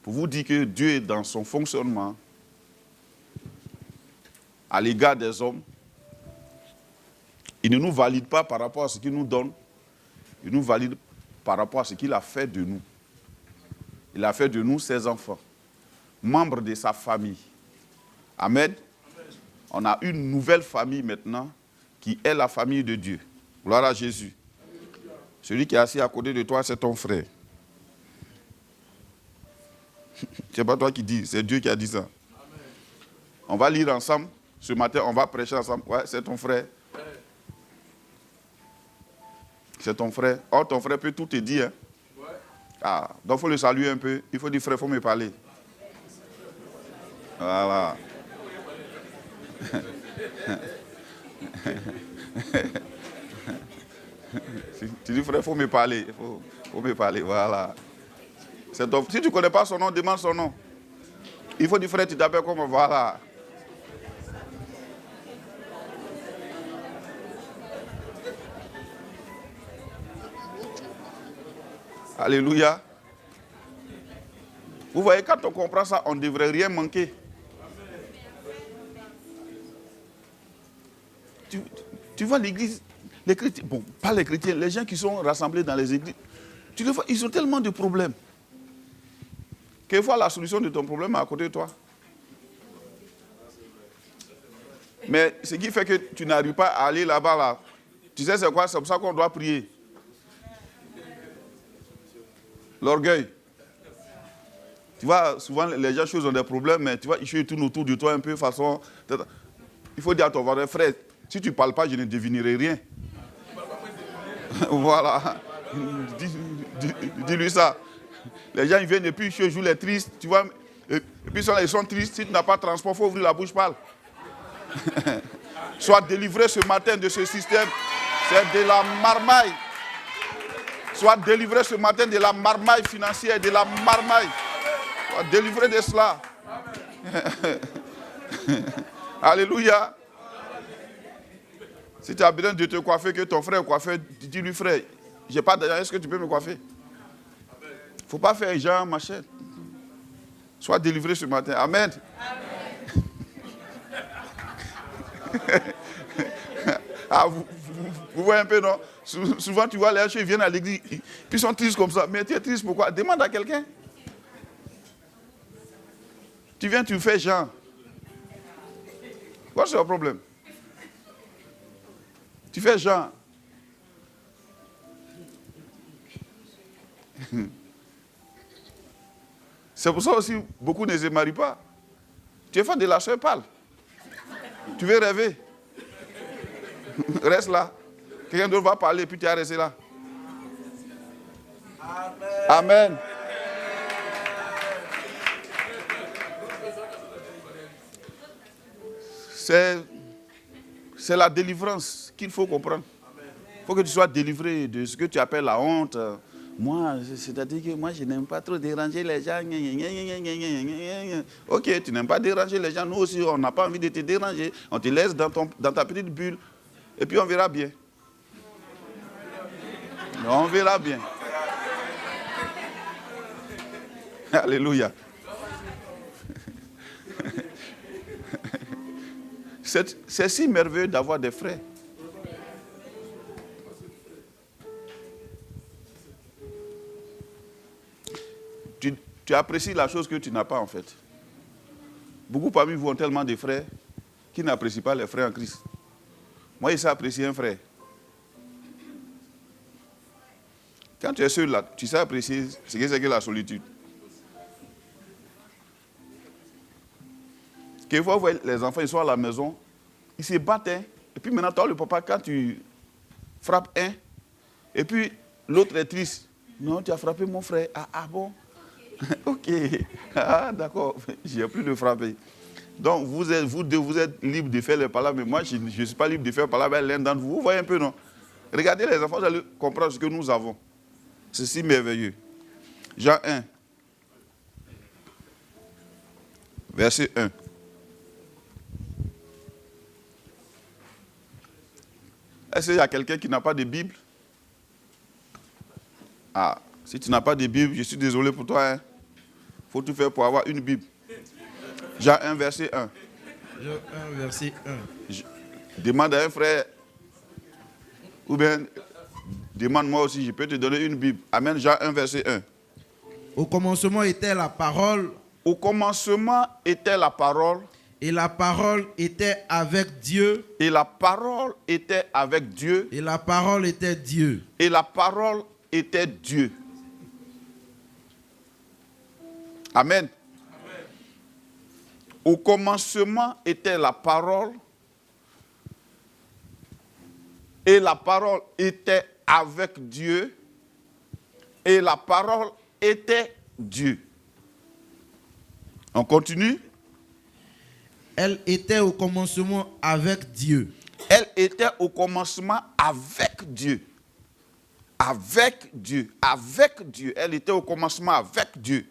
pour vous dire que Dieu est dans son fonctionnement à l'égard des hommes. Il ne nous valide pas par rapport à ce qu'il nous donne, il nous valide par rapport à ce qu'il a fait de nous. Il a fait de nous ses enfants, membres de sa famille. Amen. On a une nouvelle famille maintenant qui est la famille de Dieu. Gloire à Jésus. Celui qui est assis à côté de toi, c'est ton frère. Ce n'est pas toi qui dis, c'est Dieu qui a dit ça. On va lire ensemble. Ce matin, on va prêcher ensemble. Ouais, c'est ton frère. C'est ton frère. Oh, ton frère peut tout te dire. Hein? Ah, donc il faut le saluer un peu. Il faut dire, frère, il faut me parler. Voilà. Tu dis, frère, il faut me parler. Il faut me parler. Voilà. Si tu ne connais pas son nom, demande son nom. Il faut dire, frère, tu t'appelles comment? Voilà. Alléluia. Vous voyez, quand on comprend ça, on ne devrait rien manquer. Tu vois l'église, les chrétiens, bon, pas les chrétiens, les gens qui sont rassemblés dans les églises, tu les vois, ils ont tellement de problèmes. Quelquefois, la solution de ton problème est à côté de toi. Mais ce qui fait que tu n'arrives pas à aller là-bas, là, tu sais c'est quoi? C'est pour ça qu'on doit prier. L'orgueil. Tu vois, souvent les gens ont des problèmes, mais tu vois, ils tournent autour de toi un peu de façon. Il faut dire à ton voisin, frère, si tu ne parles pas, je ne devinerai rien. Voilà. Dis-lui ça. Les gens ils viennent et puis ils jouent les tristes, tu vois. Et puis ils sont tristes, si tu n'as pas de transport, il faut ouvrir la bouche, parle. Sois délivré ce matin de ce système. C'est de la marmaille. Sois délivré ce matin de la marmaille financière, de la marmaille. Sois délivré de cela. Alléluia. Si tu as besoin de te coiffer, que ton frère est coiffé, dis-lui, frère, j'ai pas d'argent, est-ce que tu peux me coiffer? Il ne faut pas faire genre machin. Sois délivré ce matin. Amen. Ah, vous voyez un peu, non? Souvent, tu vois, les gens viennent à l'église, puis ils sont tristes comme ça. Mais tu es triste pourquoi? Demande à quelqu'un. Tu viens, tu fais genre. Quoi, c'est le problème? Tu fais genre. C'est pour ça aussi, beaucoup ne se marient pas. Tu es fan de la soeur, parle. Tu veux rêver. Reste là. Quelqu'un d'autre va parler, puis tu as resté là. Amen. Amen. C'est la délivrance qu'il faut comprendre. Il faut que tu sois délivré de ce que tu appelles la honte. Moi, c'est-à-dire que moi, je n'aime pas trop déranger les gens. Ok, tu n'aimes pas déranger les gens. Nous aussi, on n'a pas envie de te déranger. On te laisse dans ta petite bulle. Et puis, on verra bien. On verra bien. Alléluia. C'est si merveilleux d'avoir des frères. Tu apprécies la chose que tu n'as pas en fait. Beaucoup parmi vous ont tellement de frères qui n'apprécient pas les frères en Christ. Moi, je sais apprécier un frère. Quand tu es seul là, tu sais apprécier ce que c'est que la solitude. Quelquefois, vous voyez, les enfants, ils sont à la maison, ils se battent. Hein, et puis maintenant, toi, le papa, quand tu frappes un, et puis l'autre est triste. Non, tu as frappé mon frère. Ah bon? Ok. Ah d'accord, j'ai plus de frapper. Donc, vous êtes libre de faire les palabres, mais moi, je ne suis pas libre de faire les palabres avec l'un d'entre vous. Vous voyez un peu, non? Regardez les enfants, vous allez comprendre ce que nous avons. C'est si merveilleux. Jean 1, verset 1. Est-ce qu'il y a quelqu'un qui n'a pas de Bible? Ah, si tu n'as pas de Bible, je suis désolé pour toi. Il faut tout faire pour avoir une Bible. Jean 1, verset 1. Jean 1, verset 1. Demande à un frère, ou bien demande-moi aussi, je peux te donner une Bible. Amen, Jean 1, verset 1. Au commencement était la parole, Au commencement était la parole, et la parole était avec Dieu, et la parole était avec Dieu, et la parole était Dieu. et la parole était Dieu. Amen. Au commencement était la parole, et la parole était avec Dieu, et la parole était Dieu. On continue. Elle était au commencement avec Dieu. Elle était au commencement avec Dieu. Avec Dieu. Avec Dieu. Elle était au commencement avec Dieu.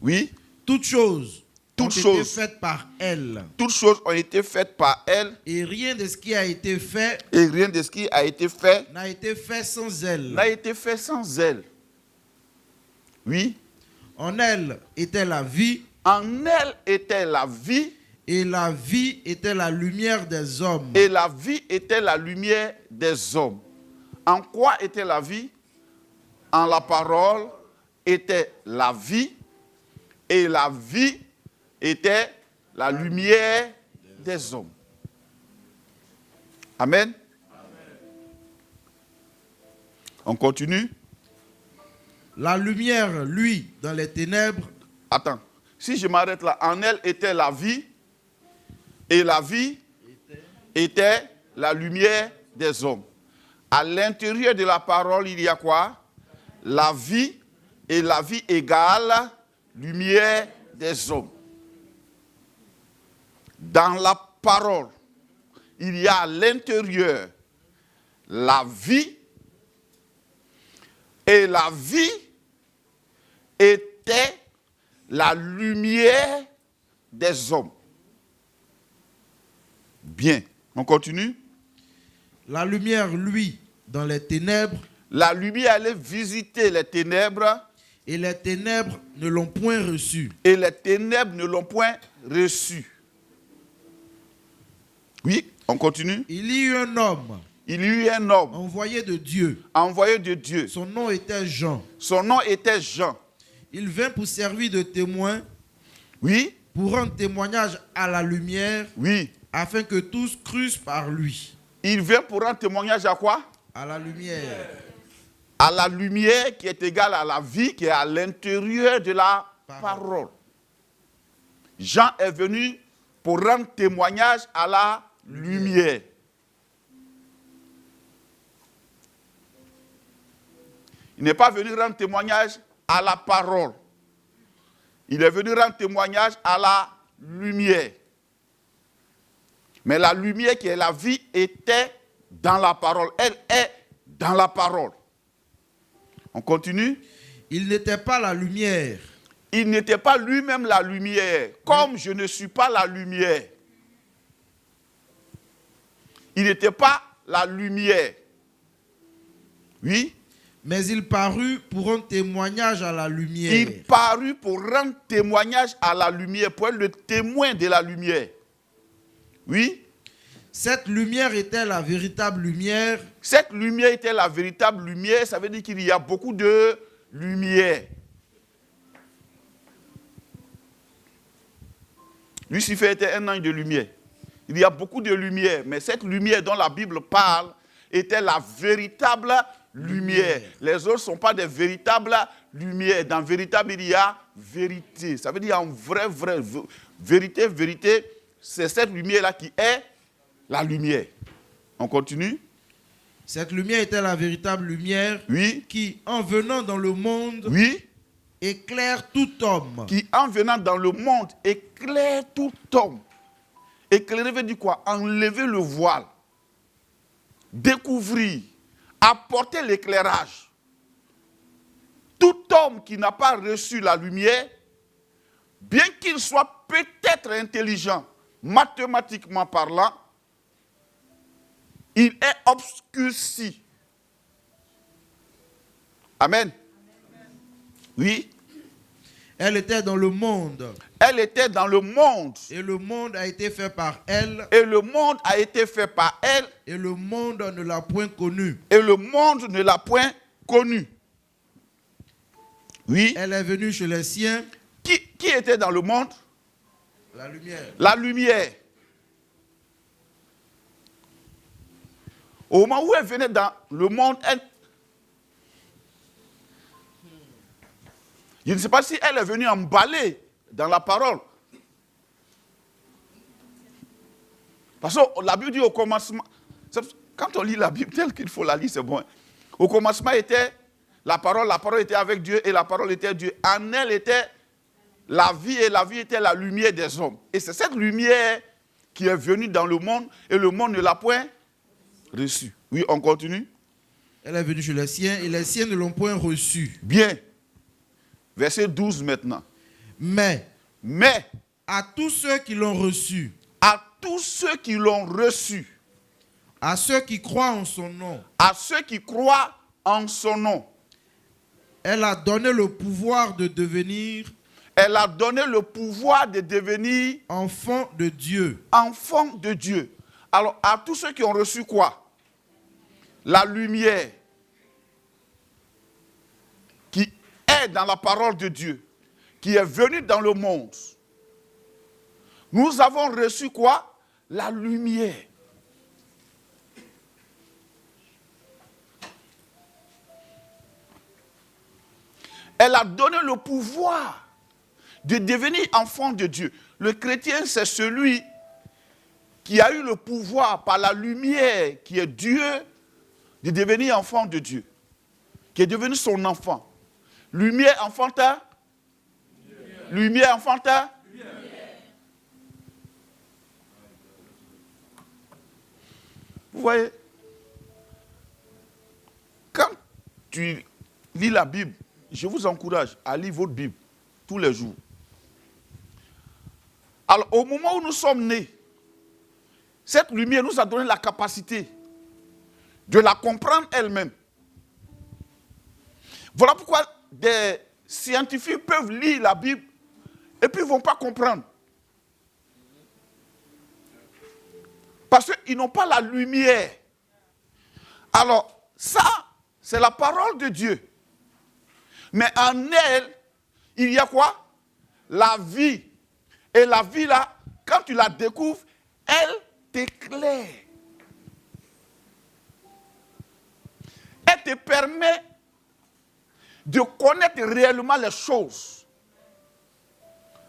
Oui. Toutes choses ont Toutes été choses. faites par elle. Toutes choses ont été faites par elle. Et rien de ce qui a été fait Et rien de ce qui a été fait n'a été fait sans elle. n'a été fait sans elle. Oui. En elle était la vie, En elle était la vie. et la vie était la lumière des hommes. Et la vie était la lumière des hommes. En quoi était la vie? En la parole était la vie. Et la vie était la lumière des hommes. Amen. On continue. La lumière, lui, dans les ténèbres, Attends. Si je m'arrête là, en elle était la vie. Et la vie était la lumière des hommes. À l'intérieur de la parole, il y a quoi? La vie, et la vie égale lumière des hommes. Dans la parole, il y a à l'intérieur la vie, et la vie était la lumière des hommes. Bien, on continue. la lumière, lui, dans les ténèbres, La lumière allait visiter les ténèbres, et les ténèbres ne l'ont point reçu. et les ténèbres ne l'ont point reçu. Oui, on continue. Il y eut un homme Il y eut un homme envoyé de Dieu. envoyé de Dieu. Son nom était Jean. Son nom était Jean. Il vint pour servir de témoin, Oui, pour rendre témoignage à la lumière, oui. afin que tous crussent par lui. Il vient pour rendre témoignage à quoi? À la lumière. À la lumière qui est égale à la vie qui est à l'intérieur de la parole. Jean est venu pour rendre témoignage à la lumière. Il n'est pas venu rendre témoignage à la parole. Il est venu rendre témoignage à la lumière. Mais la lumière qui est la vie était dans la parole. Elle est dans la parole. On continue. Il n'était pas la lumière, Il n'était pas lui-même la lumière, comme je ne suis pas la lumière. Il n'était pas la lumière. Oui. mais il parut pour rendre témoignage à la lumière. Il parut pour rendre témoignage à la lumière, pour être le témoin de la lumière. Oui. Cette lumière était la véritable lumière. Cette lumière était la véritable lumière, ça veut dire qu'il y a beaucoup de lumière. Lucifer était un ange de lumière. Il y a beaucoup de lumière, mais cette lumière dont la Bible parle était la véritable lumière. Les autres ne sont pas des véritables lumières. Dans véritable, il y a vérité. Ça veut dire en vrai, vérité, vérité. C'est cette lumière-là qui est la lumière. On continue. Cette lumière était la véritable lumière, Oui. qui, en venant dans le monde, Oui. éclaire tout homme. Qui, en venant dans le monde, éclaire tout homme. Éclairer veut dire quoi? Enlever le voile. Découvrir. Apporter l'éclairage. Tout homme qui n'a pas reçu la lumière, bien qu'il soit peut-être intelligent, mathématiquement parlant, il est obscurci. Amen. Oui. Elle était dans le monde. Elle était dans le monde. Et le monde a été fait par elle. Et le monde a été fait par elle. Et le monde ne l'a point connue. Et le monde ne l'a point connue. Oui. Elle est venue chez les siens. Qui était dans le monde? La lumière. La lumière. Au moment où elle venait dans le monde, je ne sais pas si elle est venue emballer dans la parole. Parce que la Bible dit au commencement, quand on lit la Bible telle qu'il faut la lire, c'est bon. Au commencement était la parole était avec Dieu et la parole était Dieu. En elle était la vie et la vie était la lumière des hommes. Et c'est cette lumière qui est venue dans le monde et le monde ne l'a point reçue. Oui, on continue. Elle est venue chez les siens et les siens ne l'ont point reçue. Bien. Verset 12 maintenant. Mais à tous ceux qui l'ont reçue, à tous ceux qui l'ont reçu, à ceux qui croient en son nom, à ceux qui croient en son nom, elle a donné le pouvoir de devenir enfants de Dieu. Enfants de Dieu. Alors, à tous ceux qui ont reçu quoi? La lumière qui est dans la parole de Dieu, qui est venue dans le monde. Nous avons reçu quoi? La lumière. Elle a donné le pouvoir de devenir enfant de Dieu. Le chrétien, c'est celui qui a eu le pouvoir par la lumière qui est Dieu de devenir enfant de Dieu, qui est devenu son enfant. Lumière enfantin. Lumière enfantin. Vous voyez, quand tu lis la Bible, je vous encourage à lire votre Bible tous les jours. Alors, au moment où nous sommes nés, cette lumière nous a donné la capacité de la comprendre elle-même. Voilà pourquoi des scientifiques peuvent lire la Bible et puis ils ne vont pas comprendre. Parce qu'ils n'ont pas la lumière. Alors, ça, c'est la parole de Dieu. Mais en elle, il y a quoi? La vie. Et la vie, là, quand tu la découvres, elle t'éclaire. Elle te permet de connaître réellement les choses.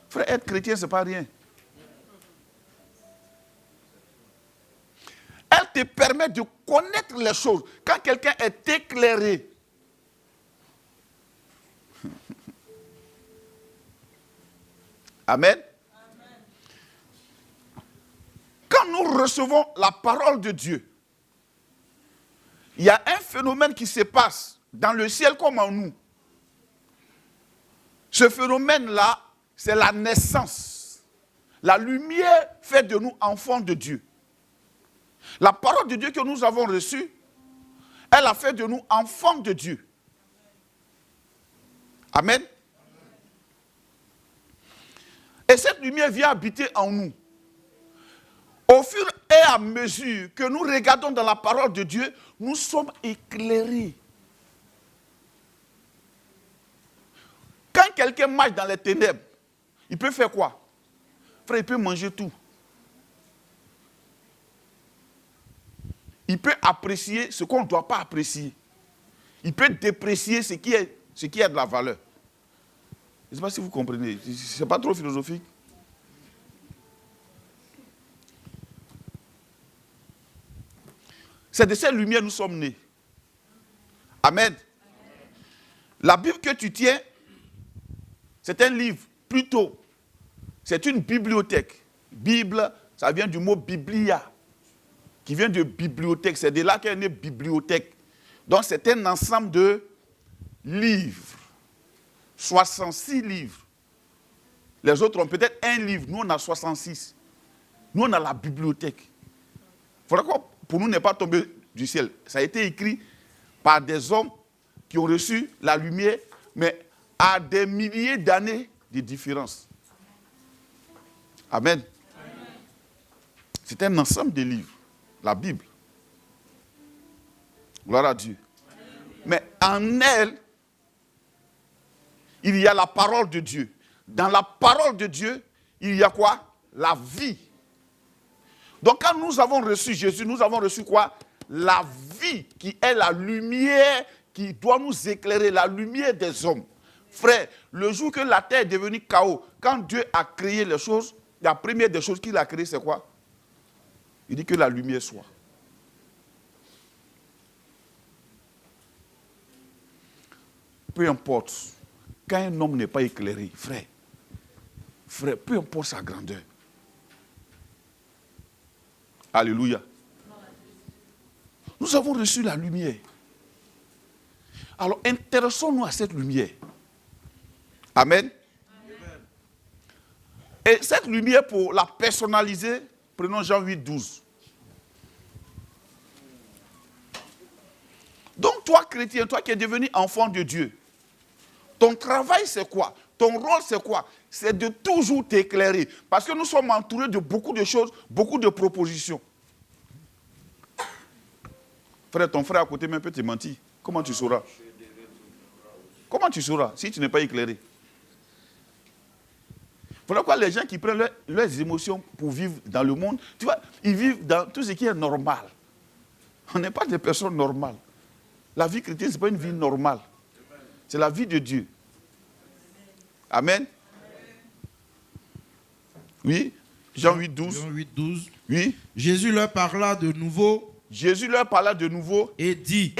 Frère, être chrétien, ce n'est pas rien. Elle te permet de connaître les choses. Quand quelqu'un est éclairé, Amen. Quand nous recevons la parole de Dieu, il y a un phénomène qui se passe dans le ciel comme en nous. Ce phénomène-là, c'est la naissance. La lumière fait de nous enfants de Dieu. La parole de Dieu que nous avons reçue, elle a fait de nous enfants de Dieu. Amen. Et cette lumière vient habiter en nous. Au fur et à mesure que nous regardons dans la parole de Dieu, nous sommes éclairés. Quand quelqu'un marche dans les ténèbres, il peut faire quoi? Frère, il peut manger tout. Il peut apprécier ce qu'on ne doit pas apprécier. Il peut déprécier ce qui a de la valeur. Je ne sais pas si vous comprenez. Ce n'est pas trop philosophique. C'est de cette lumière que nous sommes nés. Amen. La Bible que tu tiens, c'est un livre, plutôt. C'est une bibliothèque. Bible, ça vient du mot biblia, qui vient de bibliothèque. C'est de là qu'est née bibliothèque. Donc c'est un ensemble de livres. 66 livres. Les autres ont peut-être un livre. Nous, on a 66. Nous, on a la bibliothèque. Il faudra que pour nous n'est pas tombé du ciel. Ça a été écrit par des hommes qui ont reçu la lumière, mais à des milliers d'années de différence. Amen. C'est un ensemble de livres, la Bible. Gloire à Dieu. Mais en elle, il y a la parole de Dieu. Dans la parole de Dieu, il y a quoi? La vie. Donc quand nous avons reçu Jésus, nous avons reçu quoi? La vie qui est la lumière qui doit nous éclairer, la lumière des hommes. Frère, le jour que la terre est devenue chaos, quand Dieu a créé les choses, la première des choses qu'il a créées, c'est quoi? Il dit que la lumière soit. Peu importe, quand un homme n'est pas éclairé, frère, peu importe sa grandeur. Alléluia. Nous avons reçu la lumière. Alors, intéressons-nous à cette lumière. Amen. Et cette lumière, pour la personnaliser, prenons Jean 8, 12. Donc, toi, chrétien, toi qui es devenu enfant de Dieu, ton travail, c'est quoi? Ton rôle, c'est quoi? C'est de toujours t'éclairer. Parce que nous sommes entourés de beaucoup de choses, beaucoup de propositions. Frère, ton frère à côté même peut te mentir. Comment tu sauras? Comment tu sauras si tu n'es pas éclairé? Voilà quoi, les gens qui prennent leurs émotions pour vivre dans le monde, tu vois, ils vivent dans tout ce qui est normal. On n'est pas des personnes normales. La vie chrétienne, ce n'est pas une vie normale. C'est la vie de Dieu. Amen. Oui. Jean 8, 12. Jean 8, 12. Oui. Jésus leur parla de nouveau. Jésus leur parla de nouveau. Et dit.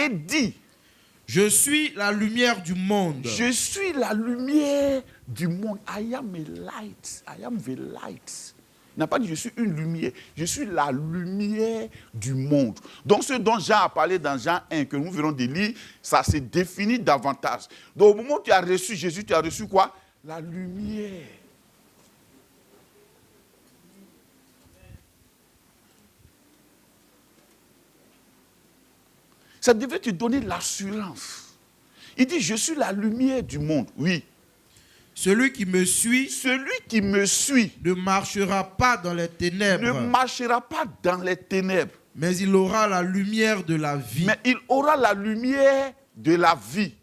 Je suis la lumière du monde. Je suis la lumière du monde. I am a light. I am the light. Il n'a pas dit je suis une lumière. Je suis la lumière du monde. Donc ce dont Jean a parlé dans Jean 1, que nous venons de lire, ça se définit davantage. Donc au moment où tu as reçu Jésus, tu as reçu quoi? La lumière. Ça devait te donner l'assurance. Il dit, je suis la lumière du monde. Oui. Celui qui me suit ne marchera pas dans les ténèbres. Ne marchera pas dans les ténèbres. Mais il aura la lumière de la vie. Mais il aura la lumière de la vie.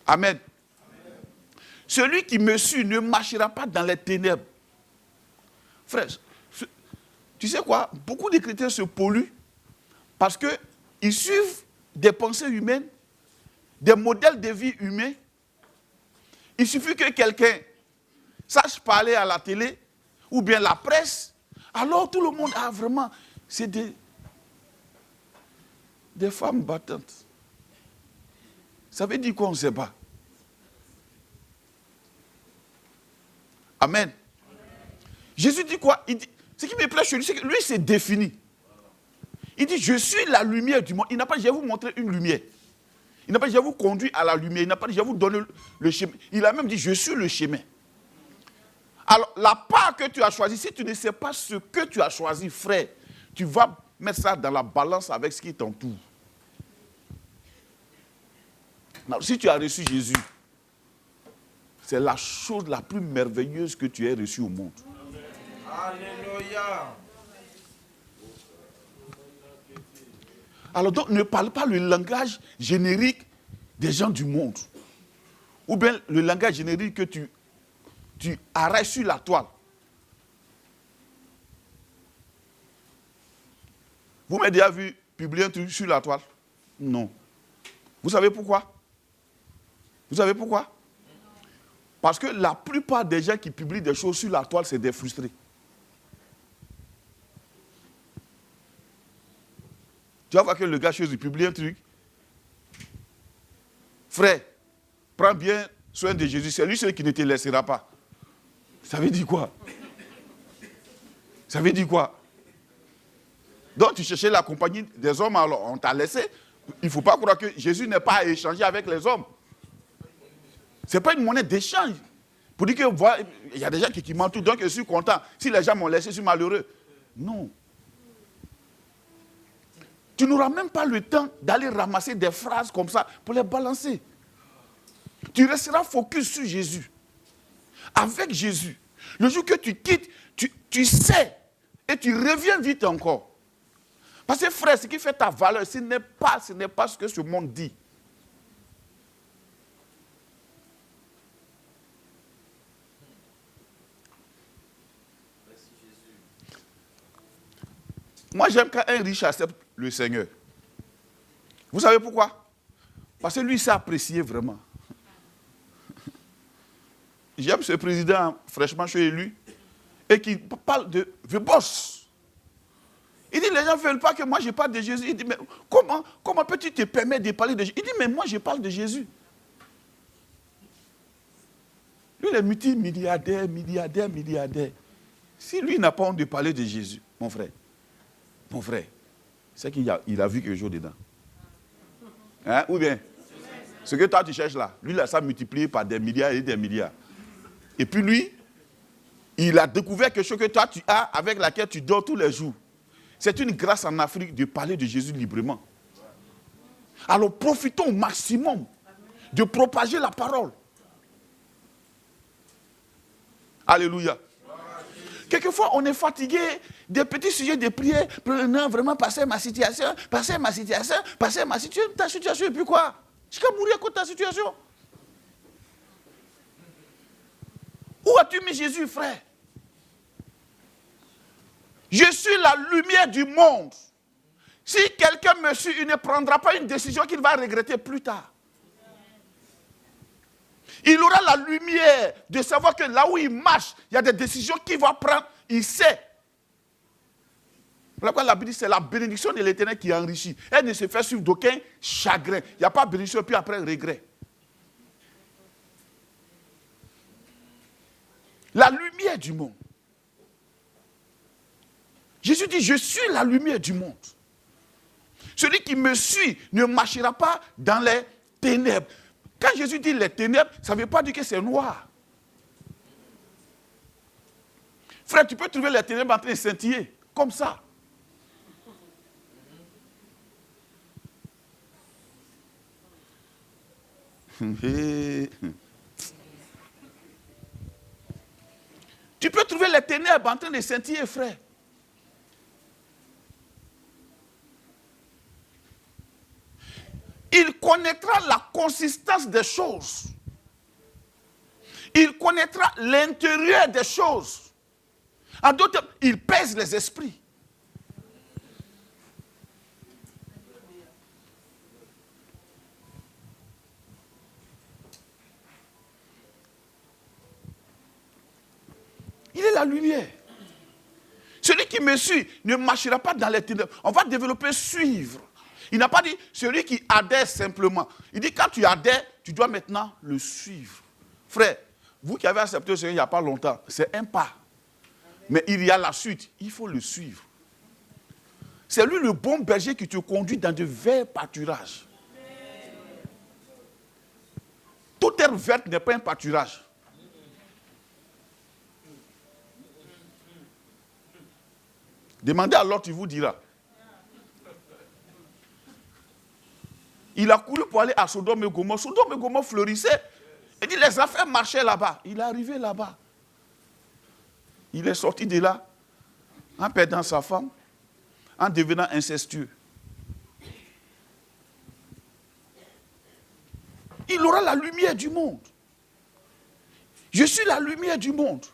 Amen. Celui qui me suit ne marchera pas dans les ténèbres. Frère, tu sais quoi? Beaucoup de chrétiens se polluent parce qu'ils suivent des pensées humaines, des modèles de vie humains. Il suffit que quelqu'un sache parler à la télé ou bien la presse, alors tout le monde a vraiment... C'est des femmes battantes. Ça veut dire qu'on ne sait pas. Amen. Jésus dit quoi? Il dit, ce qui me plaît chez lui, c'est que lui s'est défini. Il dit, je suis la lumière du monde. Il n'a pas dit, je vais vous montrer une lumière. Il n'a pas dit, je vais vous conduire à la lumière. Il n'a pas dit, je vais vous donner le chemin. Il a même dit, je suis le chemin. Alors, la part que tu as choisie, si tu ne sais pas ce que tu as choisi, frère, tu vas mettre ça dans la balance avec ce qui t'entoure. Si tu as reçu Jésus, c'est la chose la plus merveilleuse que tu aies reçue au monde. Alléluia. Alors donc, ne parle pas le langage générique des gens du monde. Ou bien le langage générique que tu arraches sur la toile. Vous m'avez déjà vu publier un truc sur la toile? Non. Vous savez pourquoi? Vous savez pourquoi? Parce que la plupart des gens qui publient des choses sur la toile, c'est des frustrés. Tu vas voir que le gars chez lui publie un truc. Frère, prends bien soin de Jésus. C'est lui celui qui ne te laissera pas. Ça veut dire quoi? Ça veut dire quoi? Donc tu cherchais la compagnie des hommes, alors on t'a laissé. Il ne faut pas croire que Jésus n'est pas à échanger avec les hommes. Ce n'est pas une monnaie d'échange. Pour dire que voilà, il y a des gens qui mentent tout, donc je suis content. Si les gens m'ont laissé, je suis malheureux. Non. Tu n'auras même pas le temps d'aller ramasser des phrases comme ça pour les balancer. Tu resteras focus sur Jésus. Avec Jésus. Le jour que tu quittes, tu sais et tu reviens vite encore. Parce que frère, ce qui fait ta valeur, ce n'est pas ce que ce monde dit. Moi, j'aime quand un riche accepte le Seigneur. Vous savez pourquoi? Parce que lui, il s'est apprécié vraiment. J'aime ce président, fraîchement, je suis élu, et qui parle de boss. Il dit, les gens ne veulent pas que moi je parle de Jésus. Il dit, mais comment peux-tu te permettre de parler de Jésus? Il dit, mais moi je parle de Jésus. Lui, il est multimilliardaire, milliardaire. Si lui n'a pas honte de parler de Jésus, mon frère, c'est qu'il a vu quelque chose dedans. Hein? Ou bien, ce que toi tu cherches là, lui, ça multiplié par des milliards et des milliards. Et puis lui, il a découvert quelque chose que toi tu as, avec laquelle tu dors tous les jours. C'est une grâce en Afrique de parler de Jésus librement. Alors profitons au maximum de propager la parole. Alléluia. Quelquefois, on est fatigué des petits sujets de prière. Non, vraiment, passer ma situation. Ta situation, et puis quoi? Tu vas mourir à cause de ta situation. Où as-tu mis Jésus, frère? Je suis la lumière du monde. Si quelqu'un me suit, il ne prendra pas une décision qu'il va regretter plus tard. Il aura la lumière de savoir que là où il marche, il y a des décisions qu'il va prendre, il sait. Voilà pourquoi la Bible dit c'est la bénédiction de l'Éternel qui enrichit. Elle ne se fait suivre d'aucun chagrin. Il n'y a pas de bénédiction puis après regret. La lumière du monde. Jésus dit, je suis la lumière du monde. Celui qui me suit ne marchera pas dans les ténèbres. Quand Jésus dit les ténèbres, ça ne veut pas dire que c'est noir. Frère, tu peux trouver les ténèbres en train de scintiller, comme ça. Tu peux trouver les ténèbres en train de scintiller, frère. Il connaîtra la consistance des choses. Il connaîtra l'intérieur des choses. En d'autres termes, il pèse les esprits. Il est la lumière. Celui qui me suit ne marchera pas dans les ténèbres. On va développer suivre. Il n'a pas dit celui qui adhère simplement. Il dit quand tu adhères, tu dois maintenant le suivre. Frère, vous qui avez accepté le Seigneur il n'y a pas longtemps, c'est un pas. Mais il y a la suite, il faut le suivre. C'est lui le bon berger qui te conduit dans de verts pâturages. Toute herbe verte n'est pas un pâturage. Demandez à l'autre, il vous dira. Il a couru pour aller à Sodome et Gomorrhe. Sodome et Gomorrhe fleurissaient. Il dit, les affaires marchaient là-bas. Il est arrivé là-bas. Il est sorti de là en perdant sa femme, en devenant incestueux. Il aura la lumière du monde. Je suis la lumière du monde.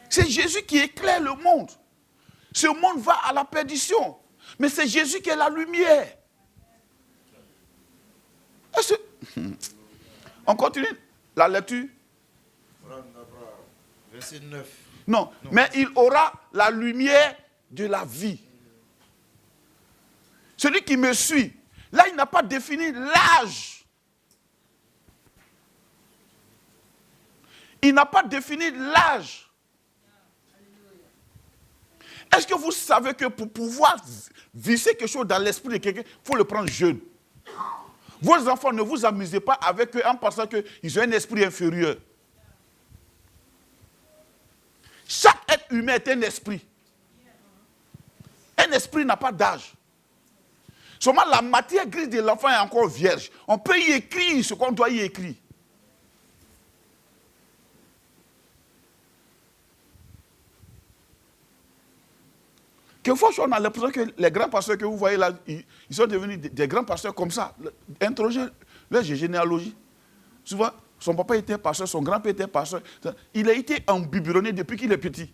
C'est Jésus qui éclaire le monde. Ce monde va à la perdition. Mais c'est Jésus qui est la lumière. On continue la lecture. Verset 9. Non, mais il aura la lumière de la vie. Celui qui me suit, là il n'a pas défini l'âge. Il n'a pas défini l'âge. Est-ce que vous savez que pour pouvoir visser quelque chose dans l'esprit de quelqu'un, il faut le prendre jeune? Vos enfants, ne vous amusez pas avec eux en pensant qu'ils ont un esprit inférieur. Chaque être humain est un esprit. Un esprit n'a pas d'âge. Seulement la matière grise de l'enfant est encore vierge. On peut y écrire ce qu'on doit y écrire. Quelquefois, on a l'impression que les grands pasteurs que vous voyez là, ils sont devenus des grands pasteurs comme ça. Interrogez leur généalogie. Souvent, son papa était pasteur, son grand-père était pasteur. Il a été embiberonné depuis qu'il est petit.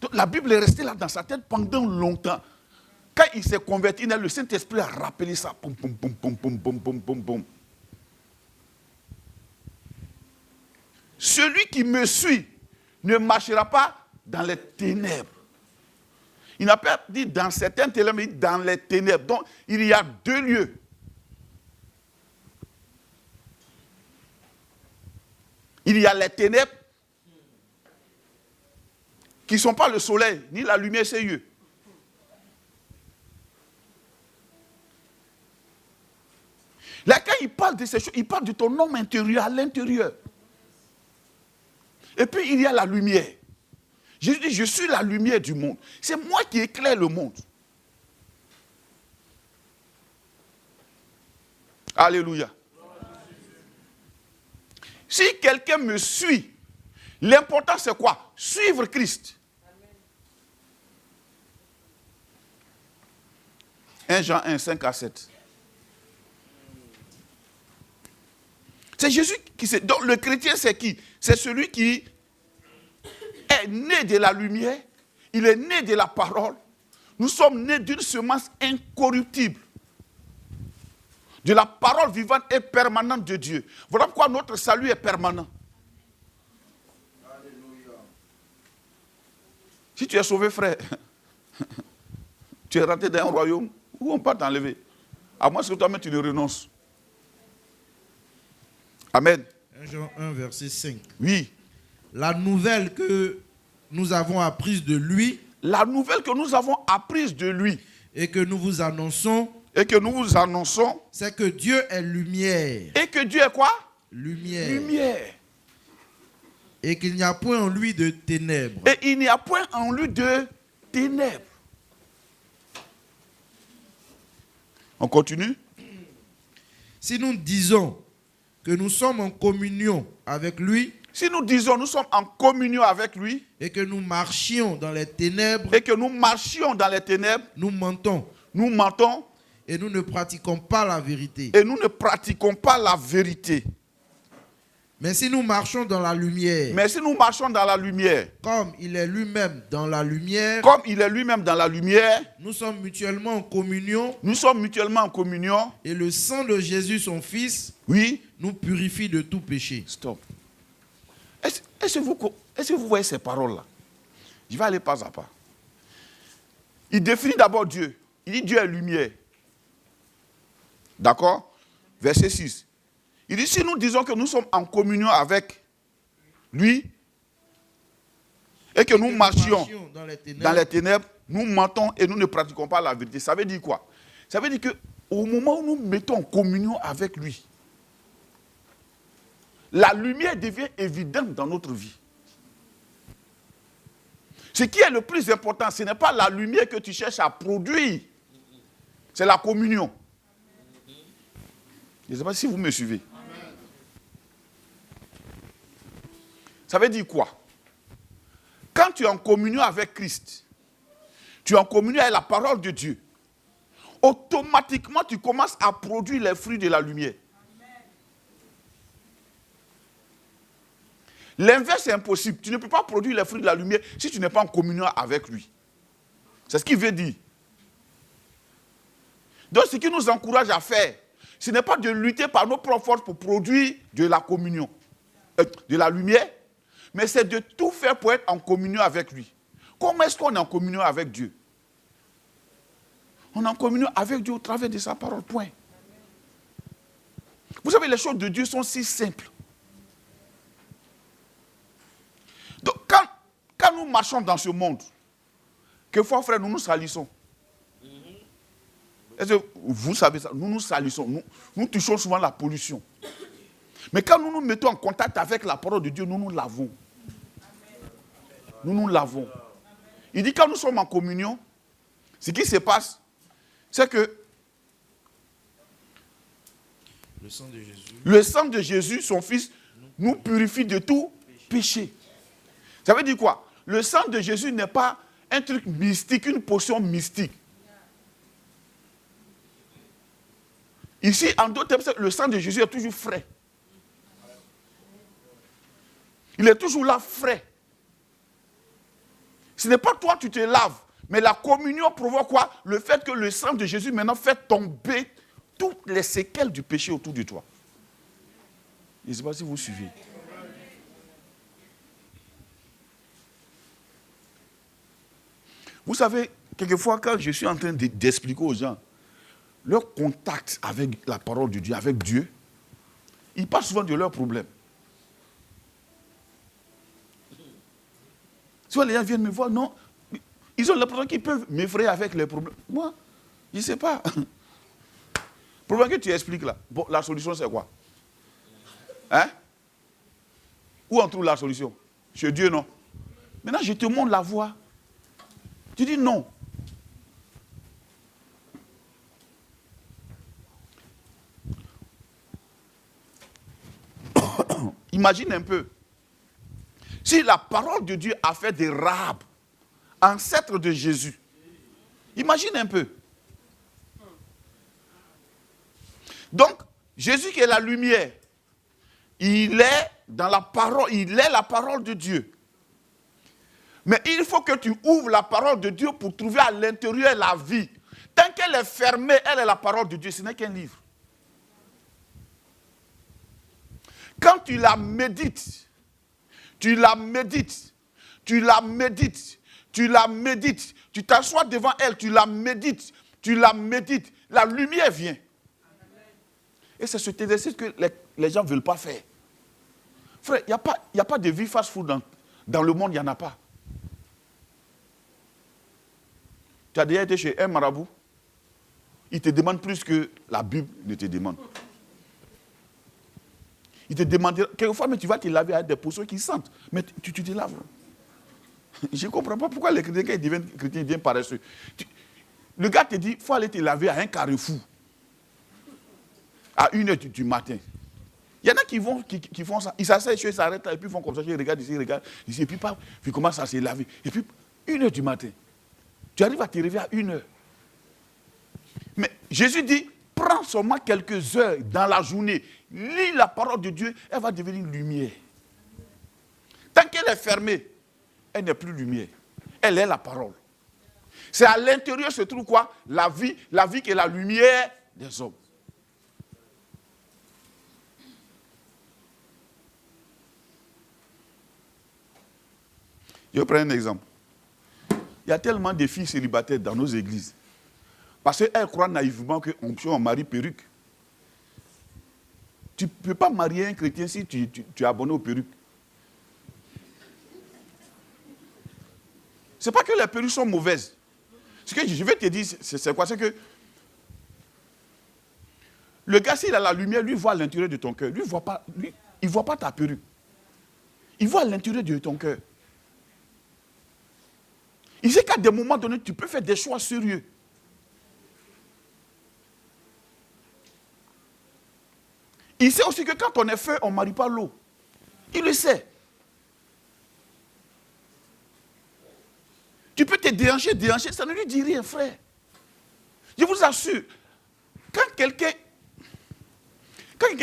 Donc, la Bible est restée là dans sa tête pendant longtemps. Quand il s'est converti, le Saint-Esprit a rappelé ça. Pom, pom, pom, pom, pom, pom, pom, pom, pom. Celui qui me suit ne marchera pas dans les ténèbres. Il n'a pas dit dans certaines ténèbres, mais dans les ténèbres. Donc, il y a deux lieux. Il y a les ténèbres qui ne sont pas le soleil, ni la lumière, c'est eux. Là, quand il parle de ces choses, il parle de ton homme intérieur, à l'intérieur. Et puis, il y a la lumière. Jésus dit, je suis la lumière du monde. C'est moi qui éclaire le monde. Alléluia. Si quelqu'un me suit, l'important c'est quoi? Suivre Christ. 1 Jean 1, 5 à 7. C'est Jésus qui sait. Donc le chrétien c'est qui? C'est celui qui est né de la lumière, il est né de la parole. Nous sommes nés d'une semence incorruptible, de la parole vivante et permanente de Dieu. Voilà pourquoi notre salut est permanent. Alléluia. Si tu es sauvé, frère, tu es rentré dans un royaume où on peut t'enlever. À moins que toi-même tu ne renonces. Amen. 1 Jean 1, verset 5. Oui. La nouvelle que nous avons apprise de lui. La nouvelle que nous avons apprise de lui. Et que nous vous annonçons. Et que nous vous annonçons. C'est que Dieu est lumière. Et que Dieu est quoi? Lumière. Lumière. Et qu'il n'y a point en lui de ténèbres. Et il n'y a point en lui de ténèbres. On continue. Si nous disons que nous sommes en communion avec lui. Si nous disons nous sommes en communion avec lui. Et que nous marchions dans les ténèbres. Et que nous marchions dans les ténèbres. Nous mentons. Nous mentons. Et nous ne pratiquons pas la vérité. Et nous ne pratiquons pas la vérité. Mais si nous marchons dans la lumière. Mais si nous marchons dans la lumière. Comme il est lui-même dans la lumière. Comme il est lui-même dans la lumière. Nous sommes mutuellement en communion. Nous sommes mutuellement en communion. Et le sang de Jésus, son Fils, oui, nous purifie de tout péché. Stop. Est-ce que vous voyez ces paroles-là? Je vais aller pas à pas. Il définit d'abord Dieu. Il dit Dieu est lumière. D'accord? Verset 6. Il dit, si nous disons que nous sommes en communion avec lui et que nous marchions dans les ténèbres, nous mentons et nous ne pratiquons pas la vérité. Ça veut dire quoi? Ça veut dire qu'au moment où nous mettons en communion avec lui, la lumière devient évidente dans notre vie. Ce qui est le plus important, ce n'est pas la lumière que tu cherches à produire, c'est la communion. Je ne sais pas si vous me suivez. Ça veut dire quoi? Quand tu es en communion avec Christ, tu es en communion avec la parole de Dieu, automatiquement tu commences à produire les fruits de la lumière. L'inverse est impossible. Tu ne peux pas produire les fruits de la lumière si tu n'es pas en communion avec lui. C'est ce qu'il veut dire. Donc ce qui nous encourage à faire, ce n'est pas de lutter par nos propres forces pour produire de la communion, de la lumière, mais c'est de tout faire pour être en communion avec lui. Comment est-ce qu'on est en communion avec Dieu? On est en communion avec Dieu au travers de sa parole, point. Vous savez, les choses de Dieu sont si simples. Donc, quand nous marchons dans ce monde, quelquefois, frère, nous nous salissons. Est-ce que vous savez ça? Nous nous salissons. Nous touchons souvent la pollution. Mais quand nous nous mettons en contact avec la parole de Dieu, nous nous lavons. Nous nous lavons. Il dit quand nous sommes en communion, ce qui se passe, c'est que le sang de Jésus, son Fils, nous purifie de tout péché. Ça veut dire quoi? Le sang de Jésus n'est pas un truc mystique, une potion mystique. Ici, en d'autres termes, le sang de Jésus est toujours frais. Il est toujours là, frais. Ce n'est pas toi, tu te laves, mais la communion provoque quoi? Le fait que le sang de Jésus maintenant fait tomber toutes les séquelles du péché autour de toi. Je ne sais pas si vous suivez. Vous savez, quelquefois, quand je suis en train d'expliquer aux gens leur contact avec la parole de Dieu, avec Dieu, ils parlent souvent de leurs problèmes. Souvent, les gens viennent me voir, non, ils ont l'impression qu'ils peuvent m'effrayer avec les problèmes. Moi, je ne sais pas. Le problème que tu expliques là, bon, la solution c'est quoi? Hein? Où on trouve la solution? Chez Dieu, non? Maintenant, je te montre la voie. Tu dis non. Imagine un peu. Si la parole de Dieu a fait des Rahab, ancêtres de Jésus, imagine un peu. Donc, Jésus qui est la lumière, il est dans la parole, il est la parole de Dieu. Mais il faut que tu ouvres la parole de Dieu pour trouver à l'intérieur la vie. Tant qu'elle est fermée, elle est la parole de Dieu, ce n'est qu'un livre. Quand tu la médites, tu la médites, tu la médites, tu la médites, tu t'assois devant elle, tu la médites, la lumière vient. Et c'est cet exercice que les gens ne veulent pas faire. Frère, il n'y a pas de vie fast-food dans le monde, il n'y en a pas. Tu as déjà été chez un marabout, il te demande plus que la Bible ne te demande. Il te demande, quelquefois, mais tu vas te laver avec des potions qui sentent. Mais tu te laves. Je ne comprends pas pourquoi les chrétiens, quand ils deviennent chrétiens, ils deviennent paresseux. Le gars te dit, il faut aller te laver à un carrefour. À 1h du matin. Il y en a qui font ça. Ils s'asseyent, ils s'arrêtent, et puis ils font comme ça, ils regardent ici, et puis ils commencent à se laver. Et puis, 1h du matin. Tu arrives à te réveiller à 1h. Mais Jésus dit, prends seulement quelques heures dans la journée, lis la parole de Dieu, elle va devenir lumière. Tant qu'elle est fermée, elle n'est plus lumière. Elle est la parole. C'est à l'intérieur se trouve quoi? La vie qui est la lumière des hommes. Je prends un exemple. Il y a tellement de filles célibataires dans nos églises. Parce qu'elles croient naïvement qu'on peut marier perruque. Tu ne peux pas marier un chrétien si tu es abonné aux perruques. Ce n'est pas que les perruques sont mauvaises. Ce que je vais te dire, c'est quoi? C'est que le gars, s'il a la lumière, lui voit à l'intérieur de ton cœur. Lui, il ne voit pas ta perruque. Il voit à l'intérieur de ton cœur. Il sait qu'à des moments donnés, tu peux faire des choix sérieux. Il sait aussi que quand on est feu, on ne marie pas l'eau. Il le sait. Tu peux te déhancher, ça ne lui dit rien, frère. Je vous assure, quand quelqu'un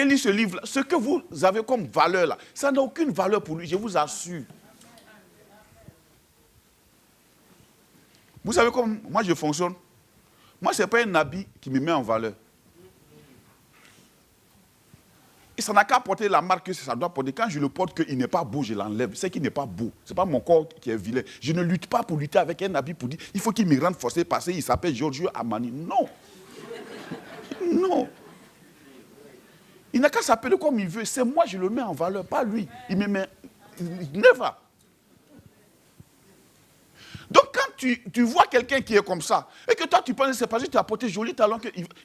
lit ce livre-là, ce que vous avez comme valeur là, ça n'a aucune valeur pour lui, je vous assure. Vous savez comment moi je fonctionne? Moi, ce n'est pas un habit qui me met en valeur. Et ça n'a qu'à porter la marque que ça doit porter. Quand je le porte, qu'il n'est pas beau, je l'enlève. C'est qu'il n'est pas beau. Ce n'est pas mon corps qui est vilain. Je ne lutte pas pour lutter avec un habit pour dire il faut qu'il me rende forcé parce qu'il s'appelle Giorgio Armani. Non. Non. Il n'a qu'à s'appeler comme il veut. C'est moi, je le mets en valeur, pas lui. Il me met. Never. Donc quand tu vois quelqu'un qui est comme ça, et que toi tu penses que c'est parce que tu as porté joli talon,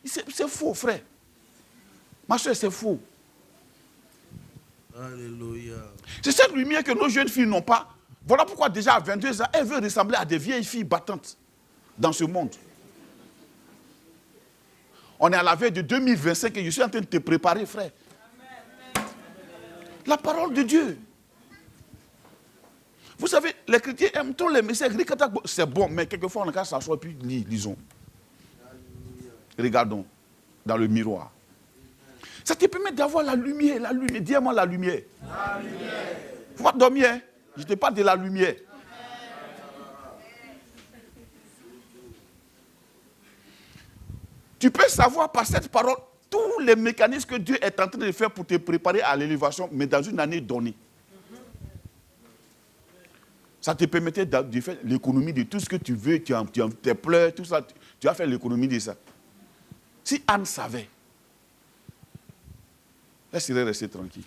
c'est faux, frère. Ma soeur, c'est faux. Alléluia. C'est cette lumière que nos jeunes filles n'ont pas. Voilà pourquoi déjà à 22 ans, elles veulent ressembler à des vieilles filles battantes dans ce monde. On est à la veille de 2025 et je suis en train de te préparer, frère. La parole de Dieu. Vous savez, les chrétiens aiment trop les messages. C'est bon, mais quelquefois on a qu'à s'asseoir et puis lisons. Regardons dans le miroir. Ça te permet d'avoir la lumière, la lumière. Dis-moi la lumière. La lumière. Faut pas dormir, hein? Je te parle de la lumière. Tu peux savoir par cette parole tous les mécanismes que Dieu est en train de faire pour te préparer à l'élévation, mais dans une année donnée. Ça te permettait de faire l'économie de tout ce que tu veux, tes pleurs, tout ça. Tu vas faire l'économie de ça. Si Anne savait, elle serait restée tranquille.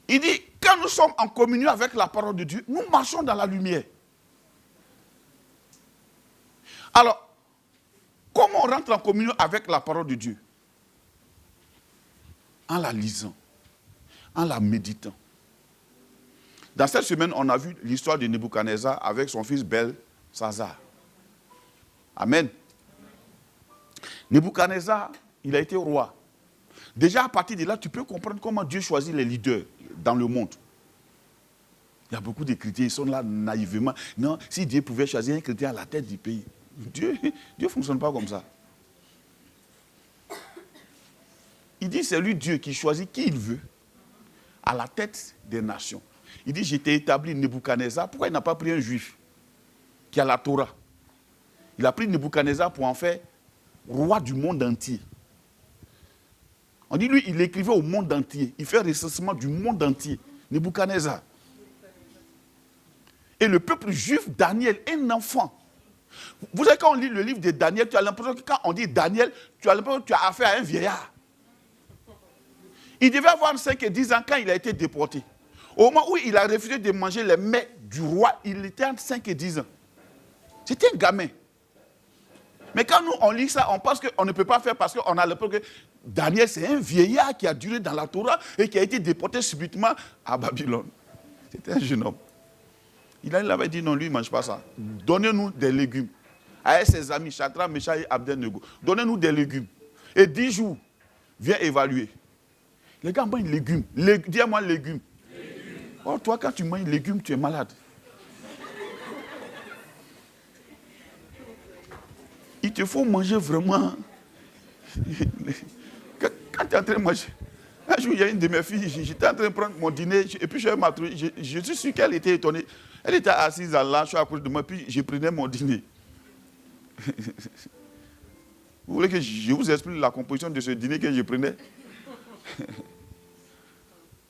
Il dit, quand nous sommes en communion avec la parole de Dieu, nous marchons dans la lumière. Alors, comment on rentre en communion avec la parole de Dieu? En la lisant, en la méditant. Dans cette semaine, on a vu l'histoire de Nebuchadnezzar avec son fils Belshazzar. Amen. Nebuchadnezzar, il a été roi. Déjà, à partir de là, tu peux comprendre comment Dieu choisit les leaders dans le monde. Il y a beaucoup de chrétiens, ils sont là naïvement. Non, si Dieu pouvait choisir un chrétien à la tête du pays, Dieu ne fonctionne pas comme ça. Il dit, c'est lui Dieu qui choisit qui il veut à la tête des nations. Il dit, j'étais établi Nebuchadnezzar. Pourquoi il n'a pas pris un juif qui a la Torah? Il a pris Nebuchadnezzar pour en faire roi du monde entier. On dit, lui, il écrivait au monde entier. Il fait recensement du monde entier. Nebuchadnezzar. Et le peuple juif, Daniel, un enfant. Vous savez, quand on lit le livre de Daniel, tu as l'impression que quand on dit Daniel, tu as l'impression que tu as affaire à un vieillard. Il devait avoir 5 et 10 ans quand il a été déporté. Au moment où il a refusé de manger les mets du roi, il était entre 5 et 10 ans. C'était un gamin. Mais quand nous, on lit ça, on pense qu'on ne peut pas faire parce qu'on a l'impression que Daniel, c'est un vieillard qui a duré dans la Torah et qui a été déporté subitement à Babylone. C'était un jeune homme. Il avait dit non, lui, il ne mange pas ça. Donnez-nous des légumes. Avec ses amis, Shadrach, Meshach et Abednego. Donnez-nous des légumes. Et 10 jours, viens évaluer. Les gars mangent légumes. Dis-moi légumes. Oh, toi, quand tu manges légumes, tu es malade. Il te faut manger vraiment. Quand tu es en train de manger. Un jour, il y a une de mes filles, j'étais en train de prendre mon dîner, et puis je m'a trouvé. Je suis sûr qu'elle était étonnée. Elle était assise à là, je suis à côté de moi, puis je prenais mon dîner. Vous voulez que je vous explique la composition de ce dîner que je prenais?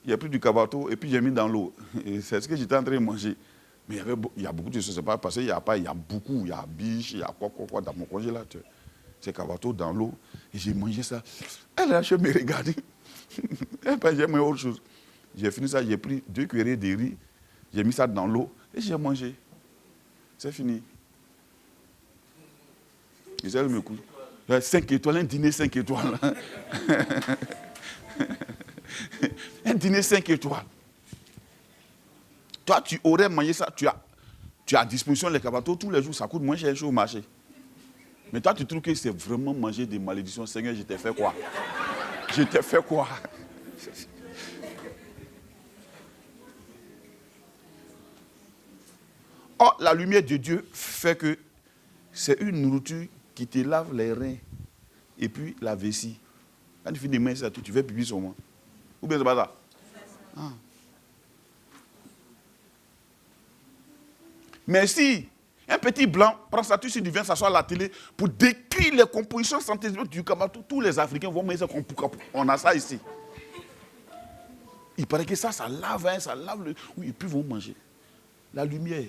Il y a pris du cabato et puis j'ai mis dans l'eau. C'est ce que j'étais en train de manger. Mais il y a beaucoup de choses, c'est pas parce qu'il y a beaucoup, il y a biche, il y a quoi dans mon congélateur. C'est cabato dans l'eau. Et j'ai mangé ça. Elle a me regarder. J'ai mangé autre chose. J'ai fini ça, j'ai pris 2 cuillerées de riz, j'ai mis ça dans l'eau et j'ai mangé. C'est fini. Et elle me couche. 5 étoiles, un dîner 5 étoiles. Un dîner 5 étoiles. Toi, tu aurais mangé ça, tu as à disposition les cabatos tous les jours, ça coûte moins cher au marché. Mais toi, tu trouves que c'est vraiment manger des malédictions. Seigneur, je t'ai fait quoi? Je t'ai fait quoi? Or, la lumière de Dieu fait que c'est une nourriture qui te lave les reins et puis la vessie. Quand tu finis de manger ça, tu fais pipi sur moi. Ou bien c'est pas ça? Ah. Mais si un petit blanc prend sa tuche, il vient s'asseoir à la télé pour décrire les compositions synthétiques du Kamatou, tous les Africains vont manger ça comme on a ça ici. Il paraît que ça lave, hein, ça lave le... Oui, et puis ils vont manger. La lumière.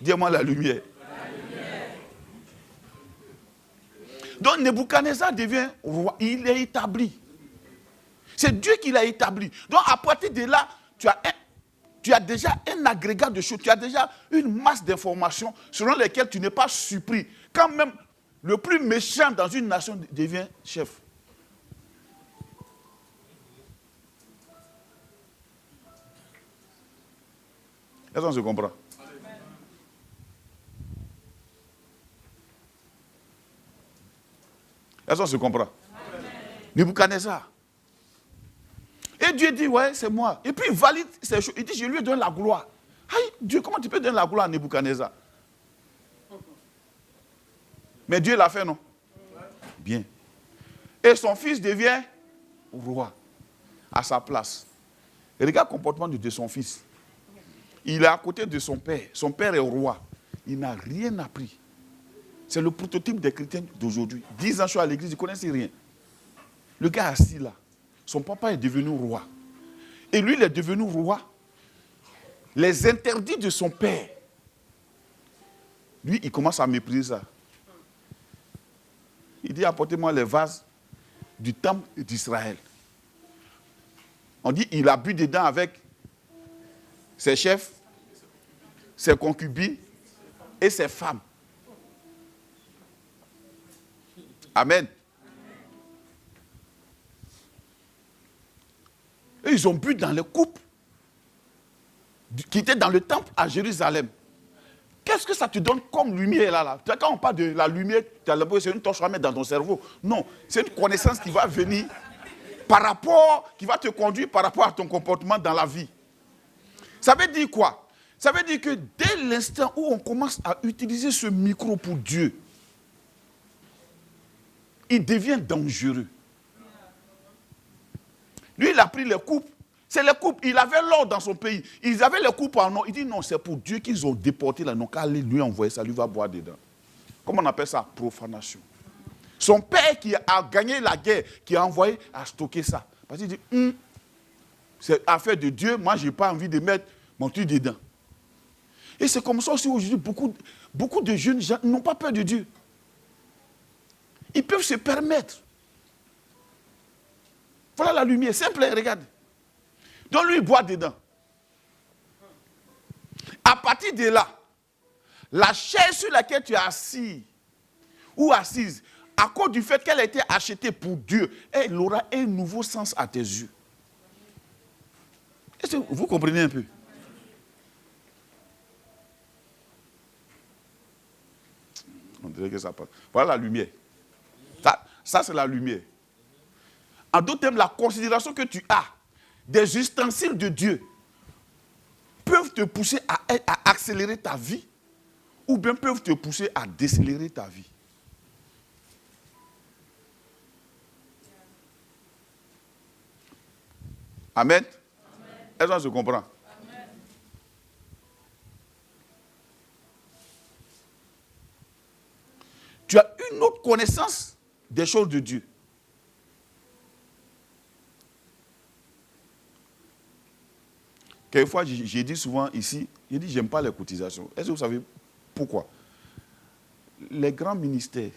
Dis-moi la lumière. Donc Nebuchadnezzar devient roi. Il est établi. C'est Dieu qui l'a établi. Donc à partir de là, tu as déjà un agrégat de choses. Tu as déjà une masse d'informations selon lesquelles tu n'es pas surpris. Quand même le plus méchant dans une nation devient chef. Est-ce qu'on se comprend? Est-ce qu'on se comprend? Nebuchadnezzar, Et Dieu dit, ouais, c'est moi. Et puis il valide ces choses. Il dit, je lui donne la gloire. Aïe, Dieu, comment tu peux donner la gloire à Nebuchadnezzar? Mais Dieu l'a fait, non? Bien. Et son fils devient roi à sa place. Et regarde le comportement de son fils. Il est à côté de son père. Son père est roi. Il n'a rien appris. C'est le prototype des chrétiens d'aujourd'hui. 10 ans, je suis à l'église, ils ne connaissent rien. Le gars assis là, son papa est devenu roi. Et lui, il est devenu roi. Les interdits de son père, lui, il commence à mépriser ça. Il dit, apportez-moi les vases du temple d'Israël. On dit, il a bu dedans avec ses chefs, ses concubines et ses femmes. Amen. Et ils ont bu dans les coupes qui étaient dans le temple à Jérusalem. Qu'est-ce que ça te donne comme lumière là? Quand on parle de la lumière, c'est une torche à mettre dans ton cerveau. Non, c'est une connaissance qui va venir qui va te conduire par rapport à ton comportement dans la vie. Ça veut dire quoi? Ça veut dire que dès l'instant où on commence à utiliser ce micro pour Dieu, il devient dangereux. Lui, il a pris les coupes. C'est les coupes. Il avait l'or dans son pays. Ils avaient les coupes en or. Il dit non, c'est pour Dieu qu'ils ont déporté là. Donc, qu'à lui envoyer ça, lui va boire dedans. Comment on appelle ça? Profanation. Son père qui a gagné la guerre, qui a envoyé à stocker ça. Parce qu'il dit, c'est affaire de Dieu, moi, je n'ai pas envie de mettre mon truc dedans. Et c'est comme ça aussi aujourd'hui, beaucoup de jeunes gens n'ont pas peur de Dieu. Ils peuvent se permettre. Voilà la lumière, simple, regarde. Donc lui, il boit dedans. À partir de là, la chaise sur laquelle tu es assis ou assise, à cause du fait qu'elle a été achetée pour Dieu, elle aura un nouveau sens à tes yeux. Est-ce que vous comprenez un peu? On dirait que ça passe. Voilà la lumière. Ça c'est la lumière. En d'autres termes, la considération que tu as des ustensiles de Dieu peuvent te pousser à accélérer ta vie ou bien peuvent te pousser à décélérer ta vie. Amen. Est-ce qu'on se comprend? Amen. Tu as une autre connaissance des choses de Dieu. Quelquefois, j'ai dit souvent ici, j'ai dit, j'aime pas les cotisations. Est-ce que vous savez pourquoi? Les grands ministères,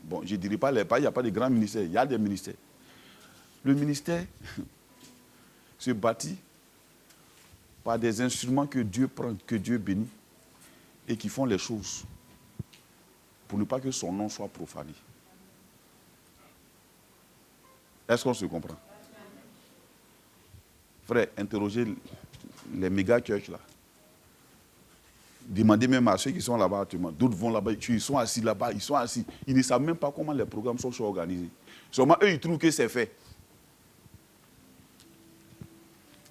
bon, je ne dirais pas, il n'y a pas de grands ministères, il y a des ministères. Le ministère se bâtit par des instruments que Dieu prend, que Dieu bénit, et qui font les choses pour ne pas que son nom soit profané. Est-ce qu'on se comprend? Frère, interrogez les méga church là. Demandez même à ceux qui sont là-bas, d'autres vont là-bas, ils sont assis là-bas, ils sont assis. Ils ne savent même pas comment les programmes sont organisés. Seulement eux, ils trouvent que c'est fait.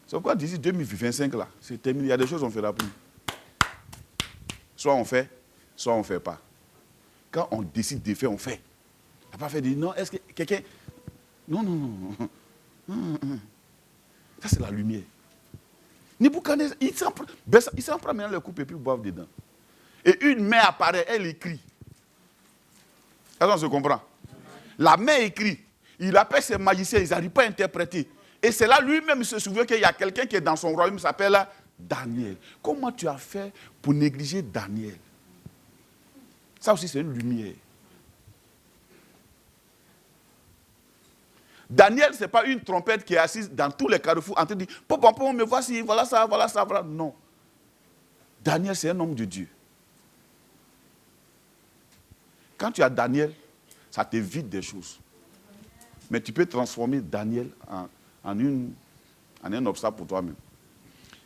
C'est pourquoi d'ici 2025 là, c'est terminé. Il y a des choses qu'on ne fera plus. Soit on fait, soit on ne fait pas. Quand on décide de faire, on fait. On n'a pas fait de non, est-ce que quelqu'un. Non, non, non. Ça, c'est la lumière. Nebuchadnezzar, il s'en prend maintenant le coupe et puis il boit dedans. Et une main apparaît, elle écrit. Est-ce qu'on se comprend? La main écrit. Il appelle ses magiciens, ils n'arrivent pas à interpréter. Et c'est là lui-même, il se souvient qu'il y a quelqu'un qui est dans son royaume, il s'appelle Daniel. Comment tu as fait pour négliger Daniel? Ça aussi, c'est une lumière. Daniel, ce n'est pas une trompette qui est assise dans tous les carrefours en train de dire, pom, me voici, voilà ça, voilà ça, voilà. Non. Daniel, c'est un homme de Dieu. Quand tu as Daniel, ça t'évite des choses. Mais tu peux transformer Daniel en un obstacle pour toi-même.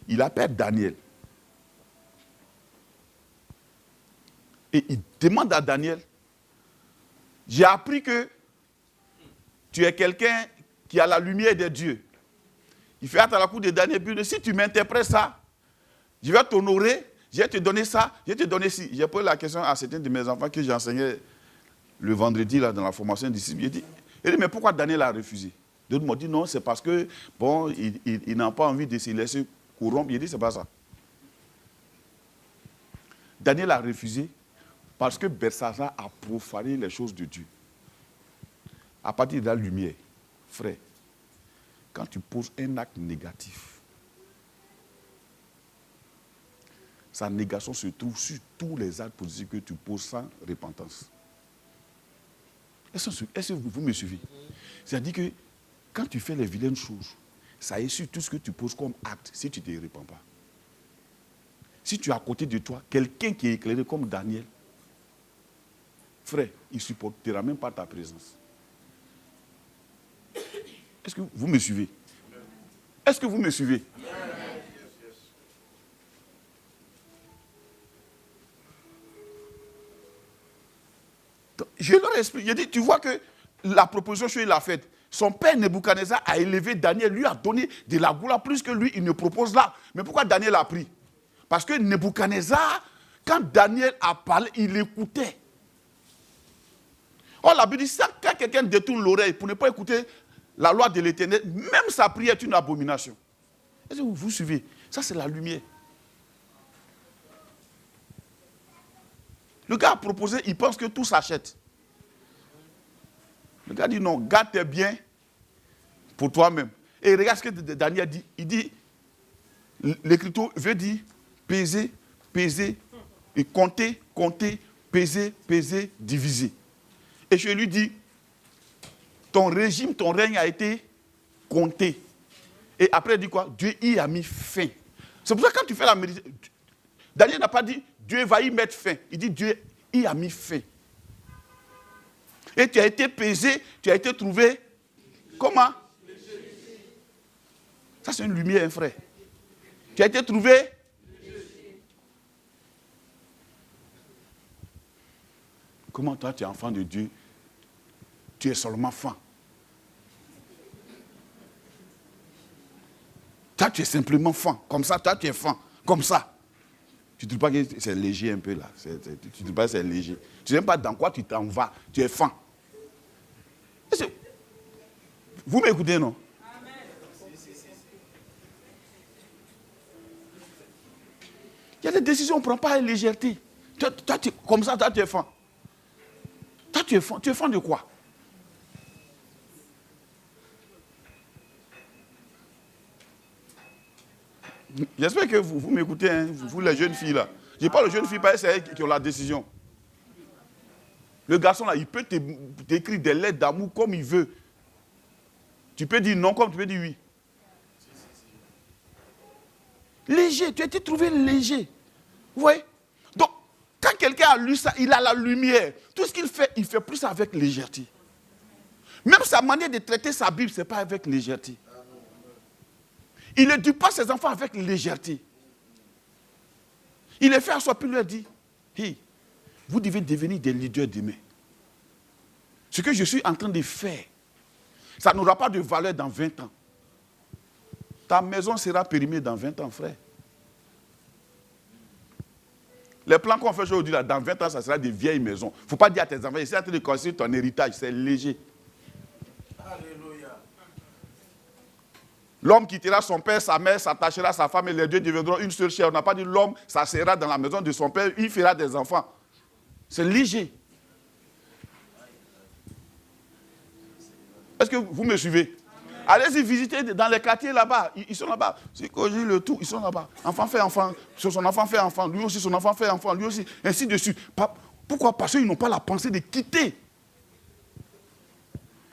Il appelle Daniel. Et il demande à Daniel, j'ai appris que tu es quelqu'un qui a la lumière de Dieu. Il fait hâte à la cour de Daniel. Puis si tu m'interprètes ça, je vais t'honorer, je vais te donner ça, je vais te donner ci. J'ai posé la question à certains de mes enfants que j'enseignais le vendredi là, dans la formation disciple. Il dit, mais pourquoi Daniel a refusé? D'autres m'ont dit non, c'est parce que bon, il n'a pas envie de se laisser corrompre. Il dit, c'est pas ça. Daniel a refusé parce que Belshazzar a profané les choses de Dieu. À partir de la lumière, frère, quand tu poses un acte négatif, sa négation se trouve sur tous les actes positifs que tu poses sans repentance. Est-ce que vous me suivez? C'est-à-dire que quand tu fais les vilaines choses, ça est sur tout ce que tu poses comme acte si tu ne te repens pas. Si tu as à côté de toi quelqu'un qui est éclairé comme Daniel, frère, il ne supportera même pas ta présence. Est-ce que vous me suivez? Est-ce que vous me suivez? Donc, je leur explique. Je dis, tu vois que la proposition qu'il a faite, son père Nebuchadnezzar a élevé Daniel, lui a donné de la gloire plus que lui, il ne propose là. Mais pourquoi Daniel a pris? Parce que Nebuchadnezzar, quand Daniel a parlé, il écoutait. Or, la Bible dit, quand quelqu'un détourne l'oreille pour ne pas écouter la loi de l'Éternel, même sa prière est une abomination. Est-ce que vous suivez? Ça, c'est la lumière. Le gars a proposé, il pense que tout s'achète. Le gars dit non, garde tes biens pour toi-même. Et regarde ce que Daniel dit. Il dit, l'écriture veut dire peser, peser, et compter, compter, peser, peser, diviser. Et je lui dis, ton régime, ton règne a été compté. Et après, il dit quoi? Dieu y a mis fin. C'est pour ça que quand tu fais la méditation, Daniel n'a pas dit, Dieu va y mettre fin. Il dit, Dieu y a mis fin. Et tu as été pesé, tu as été trouvé, comment? Ça, c'est une lumière, hein, frère. Tu as été trouvé. Comment toi, tu es enfant de Dieu, tu es seulement fan. Toi, tu es simplement fan. Comme ça, toi, tu es fan. Comme ça. Tu ne dis pas que c'est léger un peu là. Tu ne dis pas que c'est léger. Tu ne sais pas dans quoi tu t'en vas. Tu es fan. Vous m'écoutez, non? Amen. Il y a des décisions qu'on ne prend pas avec légèreté. Toi, comme ça, toi, tu es fan. Toi, tu es fan. Tu es fan de quoi? J'espère que vous m'écoutez, hein, vous les jeunes filles là. Je ne parle aux jeunes filles, parce que c'est elles qui ont la décision. Le garçon là, il peut t'écrire des lettres d'amour comme il veut. Tu peux dire non comme tu peux dire oui. Léger, tu as été trouvé léger. Vous voyez? Donc, quand quelqu'un a lu ça, il a la lumière. Tout ce qu'il fait, il fait plus avec légèreté. Même sa manière de traiter sa Bible, ce n'est pas avec légèreté. Il ne dit pas ses enfants avec légèreté. Il les fait asseoir, puis il leur dit, hey, vous devez devenir des leaders demain. Ce que je suis en train de faire, ça n'aura pas de valeur dans 20 ans. Ta maison sera périmée dans 20 ans, frère. Les plans qu'on fait aujourd'hui, là, dans 20 ans, ça sera des vieilles maisons. Il ne faut pas dire à tes enfants, essaie de construire ton héritage, c'est léger. Alléluia. L'homme quittera son père, sa mère, s'attachera à sa femme et les deux deviendront une seule chair. On n'a pas dit l'homme s'asseyera dans la maison de son père, il fera des enfants. C'est léger. Est-ce que vous me suivez? Allez-y visiter dans les quartiers là-bas. Ils sont là-bas. C'est que j'ai le tout. Ils sont là-bas. Enfant fait enfant. Son enfant fait enfant. Lui aussi, son enfant fait enfant. Lui aussi. Ainsi de suite. Pourquoi? Parce qu'ils n'ont pas la pensée de quitter.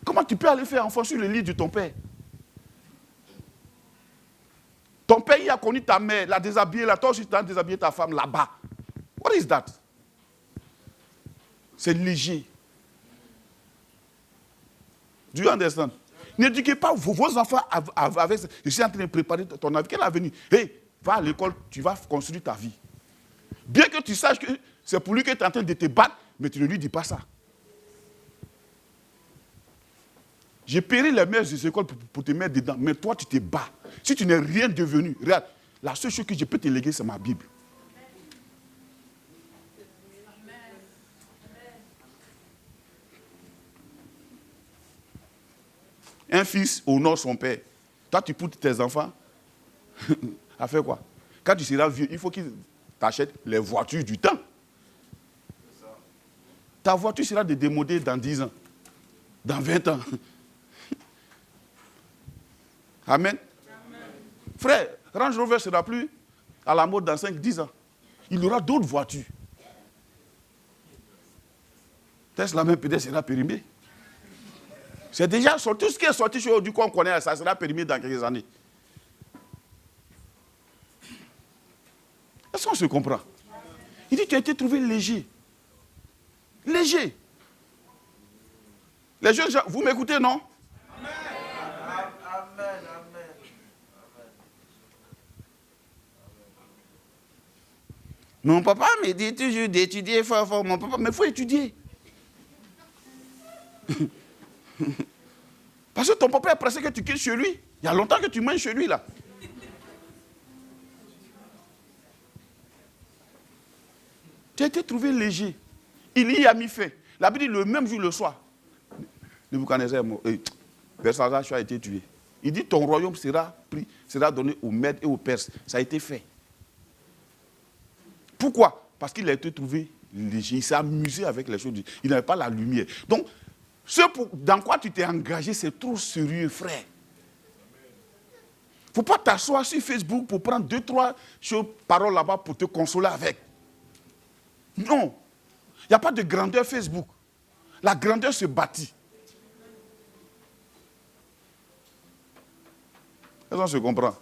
Comment tu peux aller faire enfant sur le lit de ton père? Ton père, il a connu ta mère, l'a déshabillé là. Toi aussi, tu as déshabillé ta femme là-bas. What is that? C'est léger. Do you understand? N'éduquez pas vos enfants avec ça. Je suis en train de préparer ton avenir. Quel avenir? Hey, va à l'école, tu vas construire ta vie. Bien que tu saches que c'est pour lui que tu es en train de te battre, mais tu ne lui dis pas ça. J'ai payé les meilleures écoles pour te mettre dedans, mais toi tu te bats. si tu n'es rien devenu, regarde, la seule chose que je peux te léguer, c'est ma Bible. Un fils honore son père. Toi, tu pousses tes enfants à faire quoi? Quand tu seras vieux, il faut qu'ils t'achètent les voitures du temps. Ta voiture sera démodée dans 10 ans, dans 20 ans. Amen. Frère, Range Rover ne sera plus à la mode dans 5-10 ans. Il y aura d'autres voitures. Tesla même peut-être sera périmé. C'est déjà sorti. Tout ce qui est sorti chez du qu'on connaît, ça sera périmé dans quelques années. Est-ce qu'on se comprend? Il dit, tu as été trouvé léger. Léger. Les jeunes gens, vous m'écoutez, non? Amen. Mon papa me dit toujours d'étudier fort. Mon papa, mais il faut étudier. Parce que ton papa est pressé que tu quittes chez lui. Il y a longtemps que tu manges chez lui, là. Tu as été trouvé léger. Il y a mis fin. La Bible dit le même jour, le soir. Nebuchadnezzar, Belshazzar a été tué. Il dit ton royaume sera pris, sera donné aux Mèdes et aux Perses. Ça a été fait. Pourquoi? Parce qu'il a été trouvé léger. Il s'est amusé avec les choses. Il n'avait pas la lumière. Donc, dans quoi tu t'es engagé, c'est trop sérieux, frère. Il ne faut pas t'asseoir sur Facebook pour prendre 2-3 paroles là-bas pour te consoler avec. Non. Il n'y a pas de grandeur Facebook. La grandeur se bâtit. Est-ce qu'on se comprend?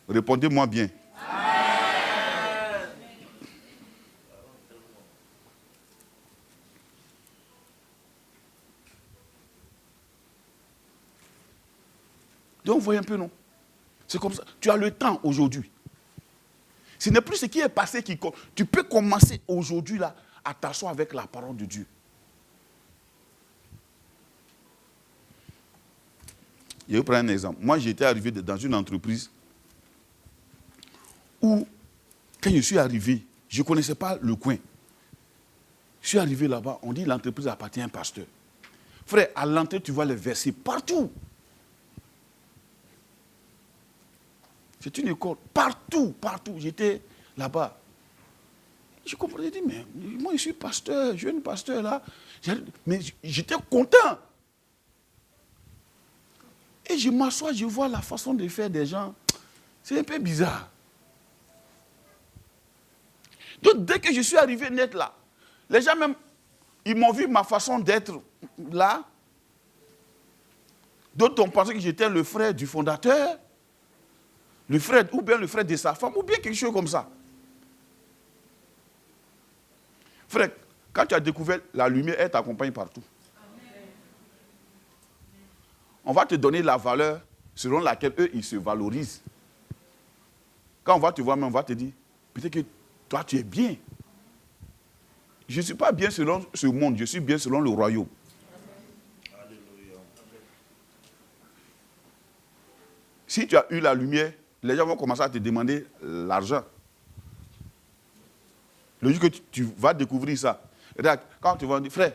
Répondez-moi bien. Amen. Donc, vous voyez un peu, non? C'est comme ça. Tu as le temps aujourd'hui. Ce n'est plus ce qui est passé qui compte. Tu peux commencer aujourd'hui là à t'asseoir avec la parole de Dieu. Je vais vous prendre un exemple. Moi, j'étais arrivé dans une entreprise où, quand je suis arrivé, je ne connaissais pas le coin. Je suis arrivé là-bas, on dit que l'entreprise appartient à un pasteur. Frère, à l'entrée, tu vois les versets partout. C'est une école, partout. J'étais là-bas. Je comprenais, je dis, mais moi, je suis pasteur, jeune pasteur là. Mais j'étais content. Et je m'assois, je vois la façon de faire des gens. C'est un peu bizarre. Donc, dès que je suis arrivé net là, les gens même, ils m'ont vu ma façon d'être là. D'autres ont pensé que j'étais le frère du fondateur, le frère, ou bien le frère de sa femme, ou bien quelque chose comme ça. Frère, quand tu as découvert la lumière, elle t'accompagne partout. On va te donner la valeur selon laquelle eux, ils se valorisent. Quand on va te voir, on va te dire, peut-être que toi, tu es bien. Je ne suis pas bien selon ce monde, je suis bien selon le royaume. Alléluia. Si tu as eu la lumière, les gens vont commencer à te demander l'argent. Le jour que tu vas découvrir ça, regarde, quand tu vas dire, frère,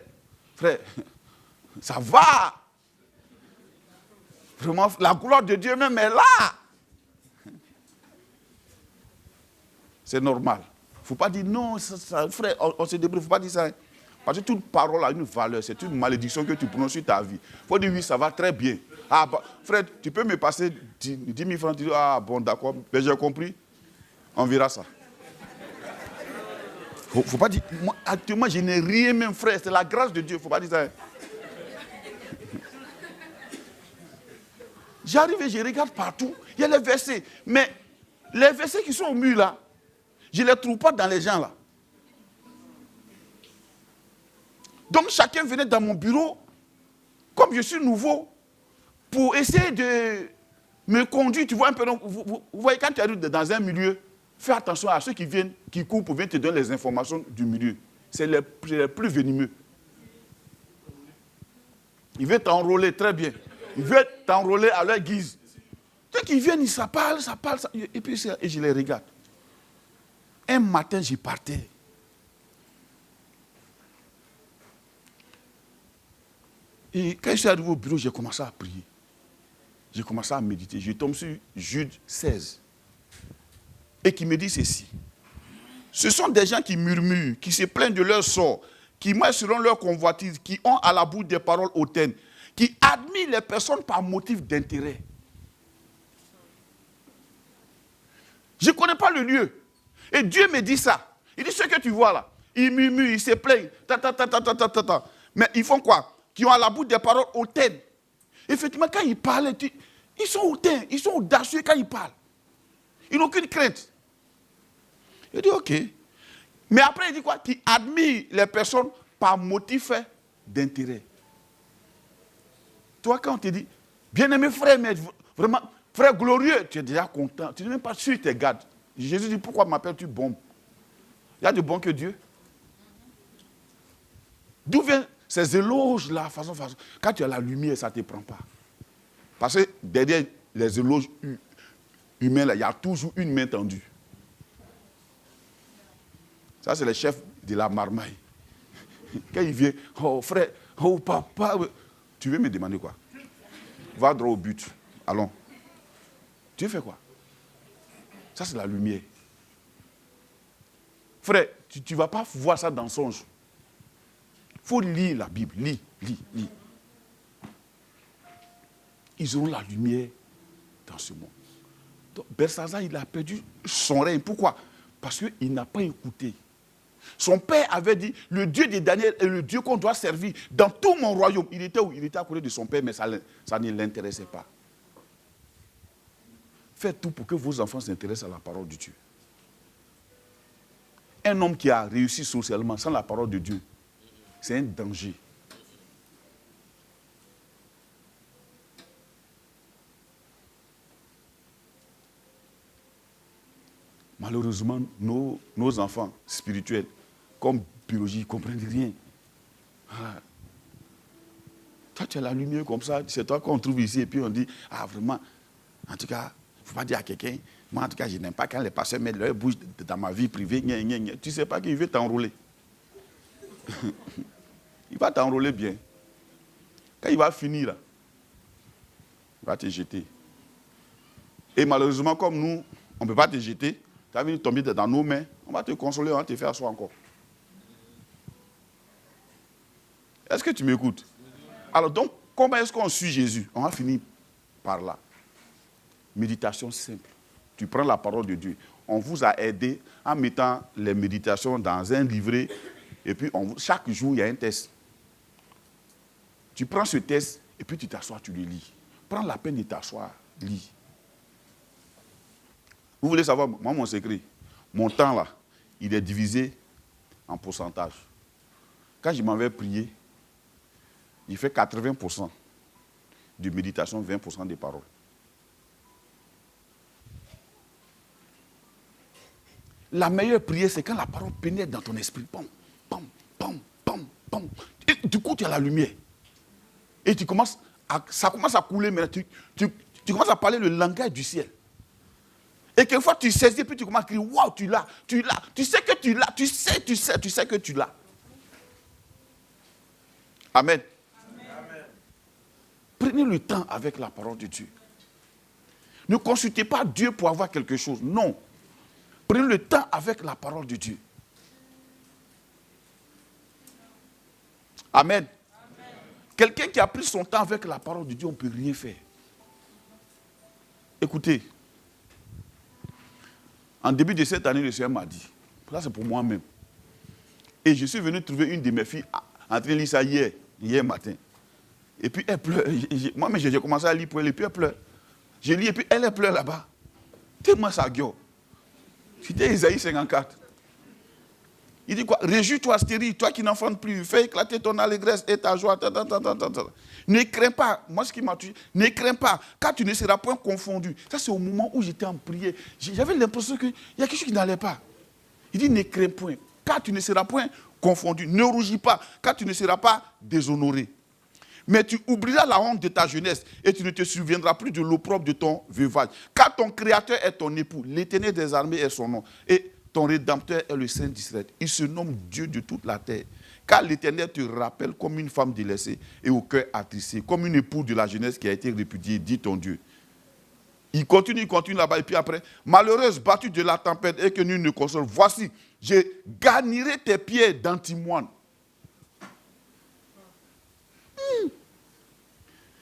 ça va. Vraiment, la gloire de Dieu même est là. C'est normal. Il ne faut pas dire non, frère, on se débrouille. Il ne faut pas dire ça. Parce que toute parole a une valeur. C'est une malédiction que tu prononces sur ta vie. Il faut dire oui, ça va très bien. Ah, bah, frère, tu peux me passer 10 000 francs. Tu dis, ah bon, d'accord, ben, j'ai compris. On verra ça. Il ne faut pas dire, moi, actuellement, je n'ai rien même, frère. C'est la grâce de Dieu. Il ne faut pas dire ça. J'arrive et je regarde partout. Il y a les versets. Mais les versets qui sont au mur là, je ne les trouve pas dans les gens là. Donc chacun venait dans mon bureau, comme je suis nouveau, pour essayer de me conduire. Tu vois un peu, donc, vous voyez, quand tu arrives dans un milieu, fais attention à ceux qui viennent, qui courent pour venir te donner les informations du milieu. C'est les plus venimeux. Ils veulent t'enrôler très bien. Ils veulent t'enrôler à leur guise. Dès qu'ils viennent, ça parle. Et puis je les regarde. Un matin, j'y partais. Et quand je suis arrivé au bureau, j'ai commencé à prier. J'ai commencé à méditer. Je tombe sur Jude 16. Et qui me dit ceci. Ce sont des gens qui murmurent, qui se plaignent de leur sort, qui marchent selon leur convoitise, qui ont à la bouche des paroles hautaines, qui admirent les personnes par motif d'intérêt. Je ne connais pas le lieu. Et Dieu me dit ça. Il dit ce que tu vois là. Ils murmurent, ils se plaignent. Mais ils font quoi? Qui ont à la bouche des paroles hautaines. Effectivement, quand ils parlent, ils sont hautains, ils sont audacieux quand ils parlent. Ils n'ont aucune crainte. Il dit ok. Mais après, il dit quoi? Qui admire les personnes par motif d'intérêt. Toi, quand on te dit, bien-aimé frère, mais vraiment, frère glorieux, tu es déjà content. Tu n'es même pas sûr, tu te gardes. Jésus dit, pourquoi m'appelles-tu bon? Il y a de bon que Dieu. D'où viennent ces éloges-là, façon. Quand tu as la lumière, ça ne te prend pas. Parce que derrière les éloges humains, là, il y a toujours une main tendue. Ça, c'est le chef de la marmaille. Quand il vient, oh frère, oh papa, tu veux me demander quoi? Va droit au but. Allons. Tu fais quoi? Ça, c'est la lumière. Frère, tu ne vas pas voir ça dans le songe. Il faut lire la Bible. Lis. Ils auront la lumière dans ce monde. Donc, Belshazzar, il a perdu son règne. Pourquoi? Parce qu'il n'a pas écouté. Son père avait dit, le Dieu de Daniel est le Dieu qu'on doit servir dans tout mon royaume. Il était où? Il était à côté de son père, mais ça ne l'intéressait pas. Faites tout pour que vos enfants s'intéressent à la parole de Dieu. Un homme qui a réussi socialement sans la parole de Dieu, c'est un danger. Malheureusement, nos enfants spirituels, comme biologie, ils ne comprennent rien. Voilà. Toi, tu as la lumière comme ça, c'est toi qu'on trouve ici, et puis on dit, ah vraiment, en tout cas, il ne faut pas dire à quelqu'un, moi en tout cas, je n'aime pas quand les pasteurs mettent leur bouche dans ma vie privée, tu ne sais pas qu'il veut t'enrôler. Il va t'enrôler bien. Quand il va finir, là, il va te jeter. Et malheureusement, comme nous, on ne peut pas te jeter, tu vas venir tomber dans nos mains, on va te consoler, on va te faire asseoir encore. Est-ce que tu m'écoutes? Alors donc, comment est-ce qu'on suit Jésus? On va finir par là. Méditation simple. Tu prends la parole de Dieu. On vous a aidé en mettant les méditations dans un livret. Et puis, chaque jour, il y a un test. Tu prends ce test et puis tu t'assois, tu le lis. Prends la peine de t'asseoir, lis. Vous voulez savoir, moi, mon secret? Mon temps, là, il est divisé en pourcentage. Quand je m'en vais prier, il fait 80% de méditation, 20% de paroles. La meilleure prière, c'est quand la parole pénètre dans ton esprit. Pom, pom, pom, pom, pom. Et du coup, tu as la lumière. Et ça commence à couler, mais tu commences à parler le langage du ciel. Et quelquefois, tu saisis, puis tu commences à crier, waouh, tu l'as. Tu sais que tu l'as. Tu sais que tu l'as. Amen. Amen. Prenez le temps avec la parole de Dieu. Ne consultez pas Dieu pour avoir quelque chose. Non. Prenez le temps avec la parole de Dieu. Amen. Amen. Quelqu'un qui a pris son temps avec la parole de Dieu, on ne peut rien faire. Écoutez. En début de cette année, le Seigneur m'a dit, ça c'est pour moi-même. Et je suis venu trouver une de mes filles en train de lire ça hier matin. Et puis elle pleure. Moi, j'ai commencé à lire pour elle, et puis elle pleure. Je lis et puis elle pleure là-bas. Tellement ça gueule. C'était Isaïe 54. Il dit quoi? Réjouis-toi, stérile, toi qui n'enfantes plus, fais éclater ton allégresse et ta joie. Ne crains pas. Moi, ce qui m'a tué, ne crains pas, car tu ne seras point confondu. Ça, c'est au moment où j'étais en prière. J'avais l'impression qu'il y a quelque chose qui n'allait pas. Il dit, ne crains point, car tu ne seras point confondu. Ne rougis pas, car tu ne seras pas déshonoré. Mais tu oublieras la honte de ta jeunesse et tu ne te souviendras plus de l'opprobre de ton veuvage. Car ton Créateur est ton époux, l'Éternel des armées est son nom. Et ton Rédempteur est le Saint d'Israël. Il se nomme Dieu de toute la terre. Car l'Éternel te rappelle comme une femme délaissée et au cœur attristé, comme une épouse de la jeunesse qui a été répudiée, dit ton Dieu. Il continue là-bas, et puis après, malheureuse, battue de la tempête et que nul ne console, voici, je garnirai tes pieds d'antimoine.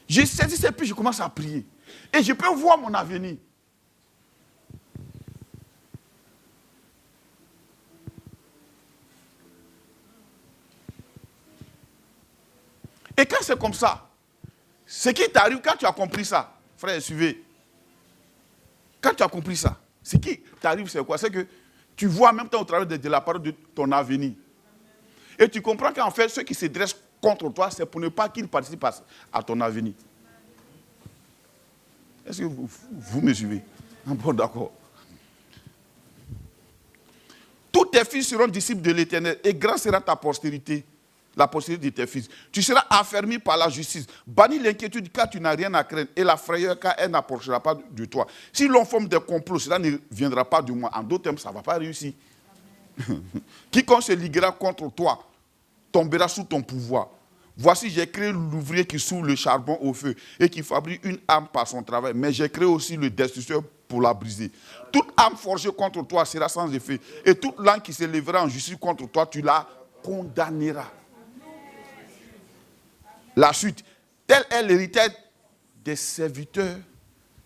J'ai saisi ces pieds, je commence à prier. Et je peux voir mon avenir. Et quand c'est comme ça, ce qui t'arrive quand tu as compris ça, frère, suivez. Quand tu as compris ça, ce qui t'arrive, c'est quoi? C'est que tu vois en même temps au travers de la parole de ton avenir. Et tu comprends qu'en fait, ceux qui se dressent contre toi, c'est pour ne pas qu'ils participent à ton avenir. Est-ce que vous me suivez? Bon, d'accord. Tous tes fils seront disciples de l'Éternel et grande sera ta postérité, la postérité de tes fils. Tu seras affermi par la justice. Bannis l'inquiétude car tu n'as rien à craindre et la frayeur car elle n'approchera pas de toi. Si l'on forme des complots, cela ne viendra pas de moi. En d'autres termes, ça ne va pas réussir. Quiconque se liguera contre toi tombera sous ton pouvoir. Voici, j'ai créé l'ouvrier qui soulève le charbon au feu et qui fabrique une âme par son travail. Mais j'ai créé aussi le destructeur pour la briser. Toute âme forgée contre toi sera sans effet. Et toute langue qui se lèvera en justice contre toi, tu la condamneras. La suite. Tel est l'héritage des serviteurs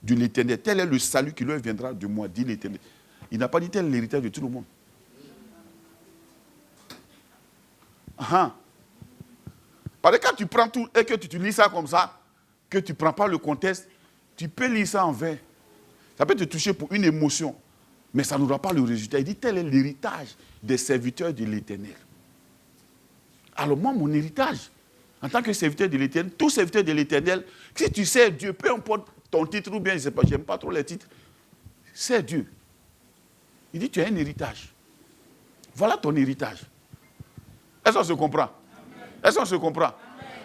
de l'Éternel. Tel est le salut qui leur viendra de moi, dit l'Éternel. Il n'a pas dit tel est l'héritage de tout le monde. Parce que quand tu prends tout et que tu lis ça comme ça, que tu ne prends pas le contexte, tu peux lire ça en vain. Ça peut te toucher pour une émotion, mais ça n'aura pas le résultat. Il dit, tel est l'héritage des serviteurs de l'Éternel. Alors moi, mon héritage, en tant que serviteur de l'Éternel, tout serviteur de l'Éternel, si tu sais Dieu, peu importe ton titre ou bien, je ne sais pas, j'aime pas trop les titres, c'est Dieu. Il dit, tu as un héritage. Voilà ton héritage. Est-ce qu'on se comprend? Est-ce qu'on se comprend? Amen.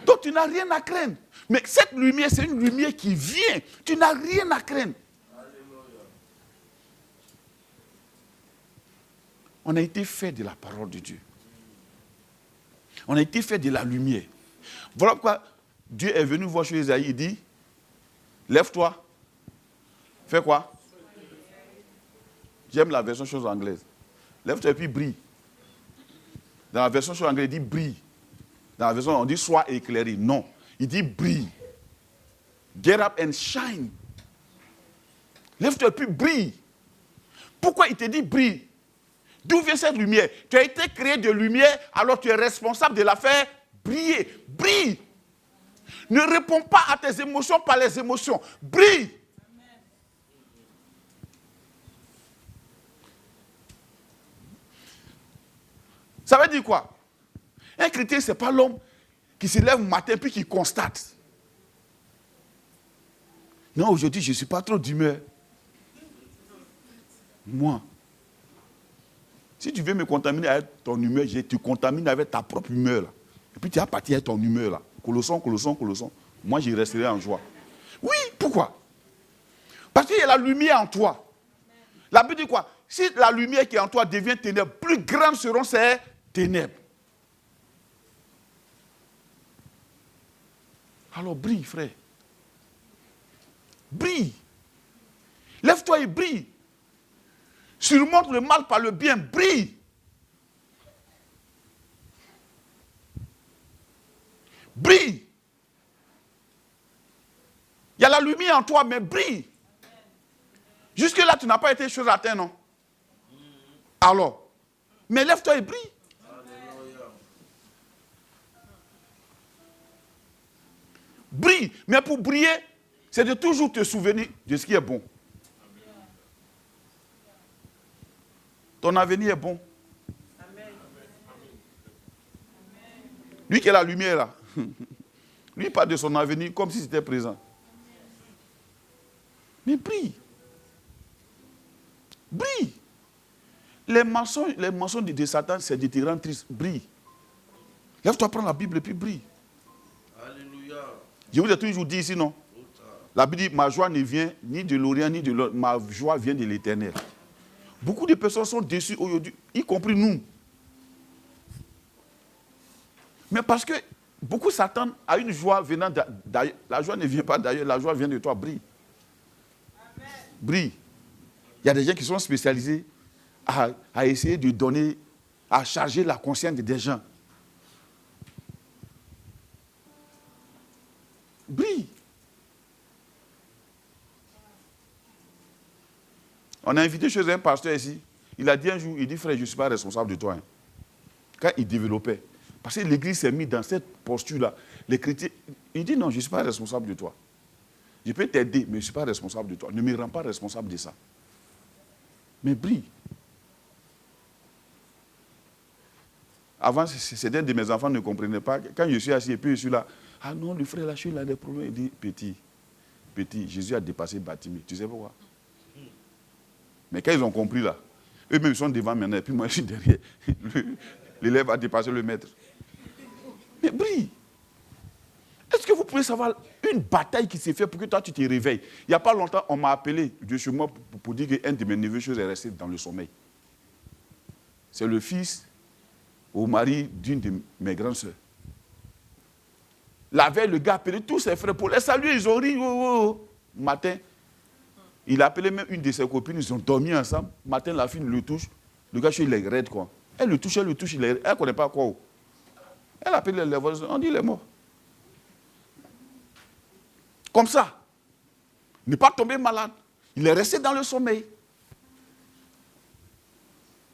Donc tu n'as rien à craindre. Mais cette lumière, c'est une lumière qui vient. Tu n'as rien à craindre. Alléluia. On a été fait de la parole de Dieu. On a été fait de la lumière. Voilà pourquoi Dieu est venu voir chez Isaïe. Il dit, lève-toi. Fais quoi? J'aime la version chose anglaise. Lève-toi et puis brille. Dans la version chose anglaise, il dit brille. Dans la version, on dit sois éclairé. Non. Il dit brille. Get up and shine. Lève-toi et puis brille. Pourquoi il te dit brille? D'où vient cette lumière? Tu as été créé de lumière, alors tu es responsable de la faire briller. Brille. Ne réponds pas à tes émotions par les émotions. Brille. Ça veut dire quoi? Un chrétien, ce n'est pas l'homme qui se lève le matin puis qui constate. Non, aujourd'hui, je ne suis pas trop d'humeur. Moi. Si tu veux me contaminer avec ton humeur, je te contamine avec ta propre humeur. Là. Et puis tu as parti avec ton humeur. Là. Colosson. Moi, je resterai en joie. Oui, pourquoi? Parce qu'il y a la lumière en toi. La Bible dit quoi? Si la lumière qui est en toi devient ténèbres, plus grandes seront ces ténèbres. Alors brille, frère. Brille. Lève-toi et brille. Surmonte le mal par le bien. Brille. Brille. Il y a la lumière en toi, mais brille. Jusque-là, tu n'as pas été chose à terre, non? Alors, mais lève-toi et brille. Brille. Mais pour briller, c'est de toujours te souvenir de ce qui est bon. Ton avenir est bon. Lui qui est la lumière là, lui parle de son avenir comme si c'était présent. Mais brille. Brille. Les mensonges de Satan, c'est de te rendre triste. Brille. Lève-toi, prends la Bible et puis brille. Alléluia. Je vous ai toujours dit ici, non? La Bible dit, ma joie ne vient ni de l'Orient, ni de l'Orient. Ma joie vient de l'Éternel. Beaucoup de personnes sont déçues aujourd'hui, y compris nous. Mais parce que beaucoup s'attendent à une joie venant d'ailleurs. La joie ne vient pas d'ailleurs, la joie vient de toi. Brille. Amen. Brille. Il y a des gens qui sont spécialisés à essayer de donner, à charger la conscience des gens. Brille. On a invité chez un pasteur ici. Il a dit un jour, il dit, frère, je ne suis pas responsable de toi. Hein. Quand il développait. Parce que l'église s'est mise dans cette posture-là. Les chrétiens, il dit, non, je ne suis pas responsable de toi. Je peux t'aider, mais je ne suis pas responsable de toi. Ne me rends pas responsable de ça. Mais brille. Avant, certains de mes enfants ne comprenaient pas. Quand je suis assis et puis je suis là, ah non, le frère là, je suis là, des problèmes. Il dit, petit, Jésus a dépassé Bartimée. Tu sais pourquoi? Mais quand ils ont compris là, eux-mêmes ils sont devant maintenant, et puis moi je suis derrière. L'élève a dépassé le maître. Mais brille. Est-ce que vous pouvez savoir une bataille qui s'est faite pour que toi tu te réveilles? Il n'y a pas longtemps, on m'a appelé de chez moi pour dire qu'un de mes neveux est resté dans le sommeil. C'est le fils au mari d'une de mes grandes sœurs. La veille, le gars a appelé tous ses frères pour les saluer, ils ont ri. Matin, il a appelé même une de ses copines, ils ont dormi ensemble. Matin, la fille le touche. Le gars, il est raide, quoi. Elle le touche, elle ne connaît pas quoi. Elle appelle les voisins, on dit il est mort. Comme ça. Il n'est pas tombé malade. Il est resté dans le sommeil.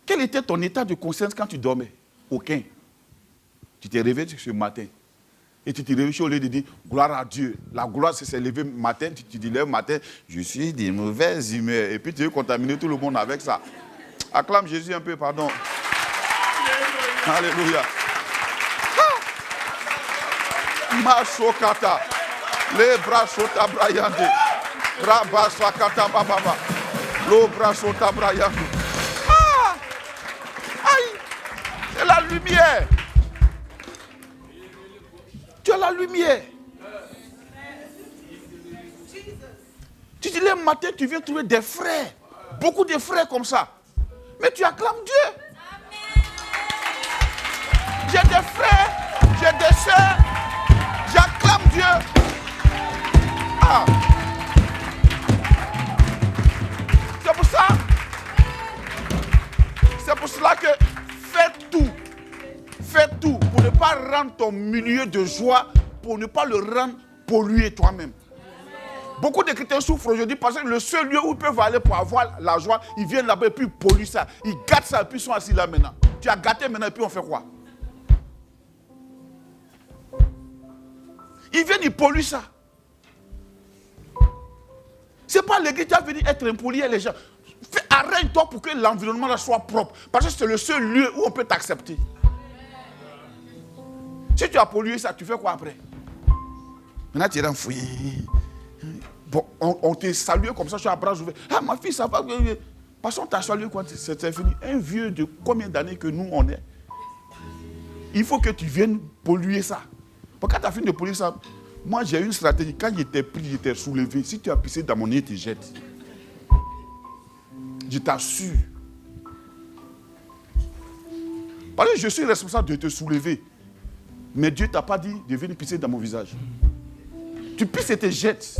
Quel était ton état de conscience quand tu dormais? Aucun. Tu t'es réveillé ce matin. Et tu te réveilles au lieu de dire gloire à Dieu. La gloire, c'est se lever matin. Tu te lèves matin, je suis de mauvaise humeur. Et puis tu veux contaminer tout le monde avec ça. Acclame Jésus un peu, pardon. Alléluia. Masokata. Les bras sota brayande. Braba sakata bababa. Lo bras sota brayande. Ah! Aïe! C'est la lumière. Tu as la lumière. Tu dis le matin, tu viens trouver des frères. Beaucoup de frères comme ça. Mais tu acclames Dieu. J'ai des frères, j'ai des sœurs. J'acclame Dieu. Ah. C'est pour ça. C'est pour cela que fais tout pour ne pas rendre ton milieu de joie, pour ne pas le rendre pollué toi-même. Beaucoup de chrétiens souffrent aujourd'hui parce que le seul lieu où ils peuvent aller pour avoir la joie, ils viennent là-bas et puis ils polluent ça. Ils gâtent ça et puis ils sont assis là maintenant. Tu as gâté maintenant et puis on fait quoi? Ils viennent, ils polluent ça. Ce n'est pas l'église qui a venu être impoli à les gens. Arrête-toi pour que l'environnement là soit propre. Parce que c'est le seul lieu où on peut t'accepter. Si tu as pollué ça, tu fais quoi après? Maintenant tu es dans fouillé. Bon, on te salue comme ça, tu as bras ouverts. Ah, ma fille, ça va. Parce qu'on t'a salué quand c'est fini. Un vieux de combien d'années que nous on est? Il faut que tu viennes polluer ça. Quand tu as fini de polluer ça, moi j'ai une stratégie. Quand j'étais pris, j'étais soulevé. Si tu as pissé dans mon nez, tu te jettes. Je t'assure. Parce que je suis responsable de te soulever. Mais Dieu ne t'a pas dit de venir pisser dans mon visage. Tu pisses et te jettes.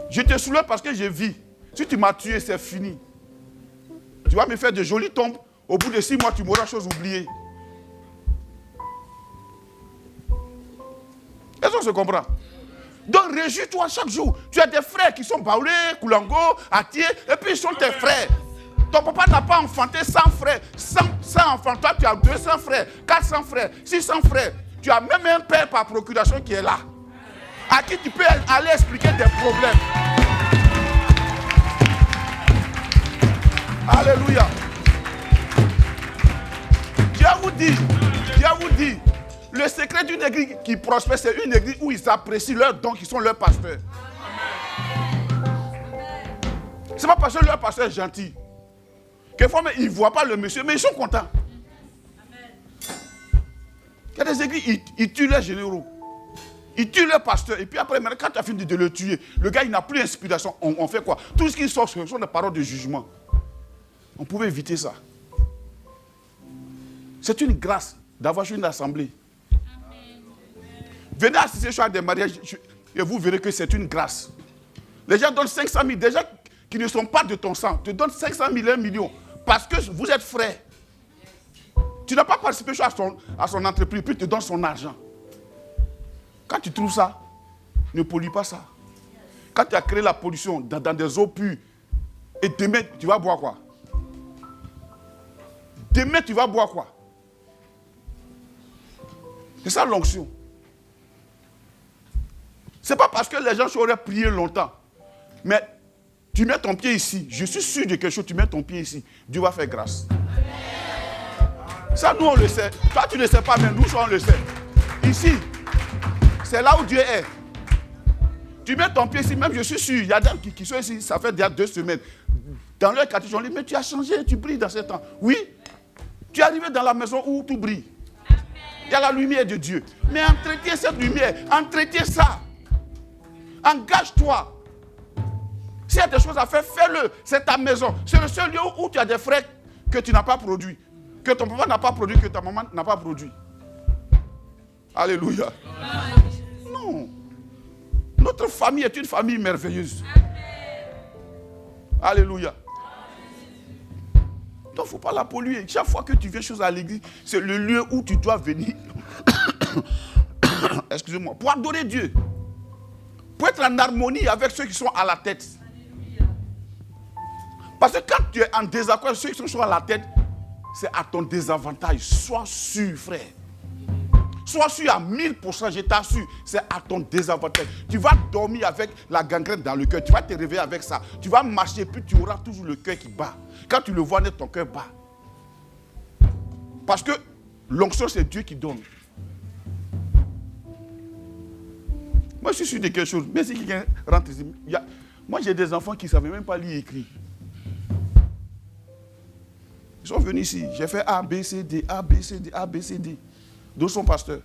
Je te soulève parce que je vis. Si tu m'as tué, c'est fini. Tu vas me faire de jolies tombes. Au bout de 6 mois, tu m'auras chose oubliée. Est-ce qu'on se comprend? Donc réjouis-toi chaque jour. Tu as des frères qui sont Baoulé, Koulango, Atié, et puis ils sont tes frères. Ton papa n'a pas enfanté 100 frères. 100 enfants. Toi, tu as 200 frères, 400 frères, 600 frères. Tu as même un père par procuration qui est là. À qui tu peux aller expliquer tes problèmes. Alléluia. Dieu vous dit, le secret d'une église qui prospère, c'est une église où ils apprécient leurs dons qui sont leurs pasteurs. Ce n'est pas parce que leur pasteur est gentil. Quelquefois, ils ne voient pas le monsieur, mais ils sont contents. Il y a des églises, ils tuent les généraux. Il tue le pasteur. Et puis après, quand tu as fini de le tuer, le gars, il n'a plus d'inspiration. On fait quoi? Tout ce qui sort, ce sont des paroles de jugement. On pouvait éviter ça. C'est une grâce d'avoir une assemblée. Venez assister à des mariages et vous verrez que c'est une grâce. Les gens donnent 500 000. Des gens qui ne sont pas de ton sang te donnent 500 000, 1 million. Parce que vous êtes frères. Tu n'as pas participé à son entreprise, puis il te donne son argent. Quand tu trouves ça, ne pollue pas ça. Quand tu as créé la pollution dans des eaux pures, et demain, tu vas boire quoi? Demain, tu vas boire quoi? C'est ça l'onction. Ce n'est pas parce que les gens auraient prié longtemps. Mais tu mets ton pied ici. Je suis sûr de quelque chose, tu mets ton pied ici. Dieu va faire grâce. Ça, nous, on le sait. Toi, tu ne le sais pas, mais nous, on le sait. Ici, c'est là où Dieu est. Tu mets ton pied ici, même je suis sûr, il y a des gens qui sont ici, ça fait déjà 2 semaines. Dans leur quartier, on dit, mais tu as changé, tu brilles dans ce temps. Oui, tu es arrivé dans la maison où tout brille. Il y a la lumière de Dieu. Mais entretiens cette lumière, entretiens ça. Engage-toi. S'il y a des choses à faire, fais-le. C'est ta maison. C'est le seul lieu où tu as des frais que tu n'as pas produit. Que ton papa n'a pas produit, que ta maman n'a pas produit. Alléluia. Non. Notre famille est une famille merveilleuse. Alléluia. Donc, il ne faut pas la polluer. Chaque fois que tu viens chose à l'église, c'est le lieu où tu dois venir. Excusez-moi. Pour adorer Dieu. Pour être en harmonie avec ceux qui sont à la tête. Parce que quand tu es en désaccord avec ceux qui sont à la tête, c'est à ton désavantage. Sois sûr, frère. Sois sûr à 1000%, je t'assure, c'est à ton désavantage. Tu vas dormir avec la gangrène dans le cœur. Tu vas te réveiller avec ça. Tu vas marcher, puis tu auras toujours le cœur qui bat. Quand tu le vois naître, ton cœur bat. Parce que l'onction, c'est Dieu qui donne. Moi, je suis sûr de quelque chose. Mais si quelqu'un rentre ici, moi, j'ai des enfants qui ne savaient même pas lire et écrire. Ils sont venus ici. J'ai fait A, B, C, D, A, B, C, D, A, B, C, D. D'où son pasteur.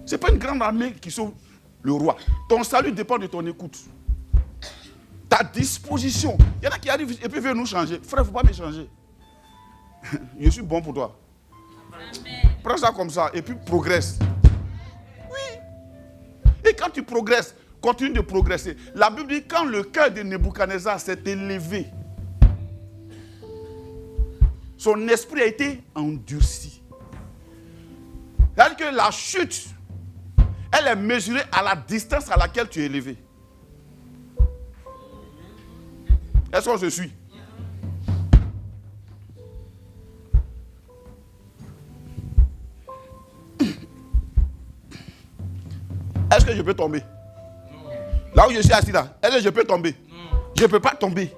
Ce n'est pas une grande armée qui sauve le roi. Ton salut dépend de ton écoute. Ta disposition. Il y en a qui arrivent et puis veulent nous changer. Frère, il ne faut pas me changer. Je suis bon pour toi. Amen. Prends ça comme ça et puis progresse. Oui. Et quand tu progresses, continue de progresser. La Bible dit quand le cœur de Nebuchadnezzar s'est élevé, son esprit a été endurci. C'est-à-dire que la chute, elle est mesurée à la distance à laquelle tu es élevé. Est-ce qu'on se suit? Est-ce que je peux tomber? Non. Là où je suis assis là, est-ce que je peux tomber? Non. Je ne peux pas tomber.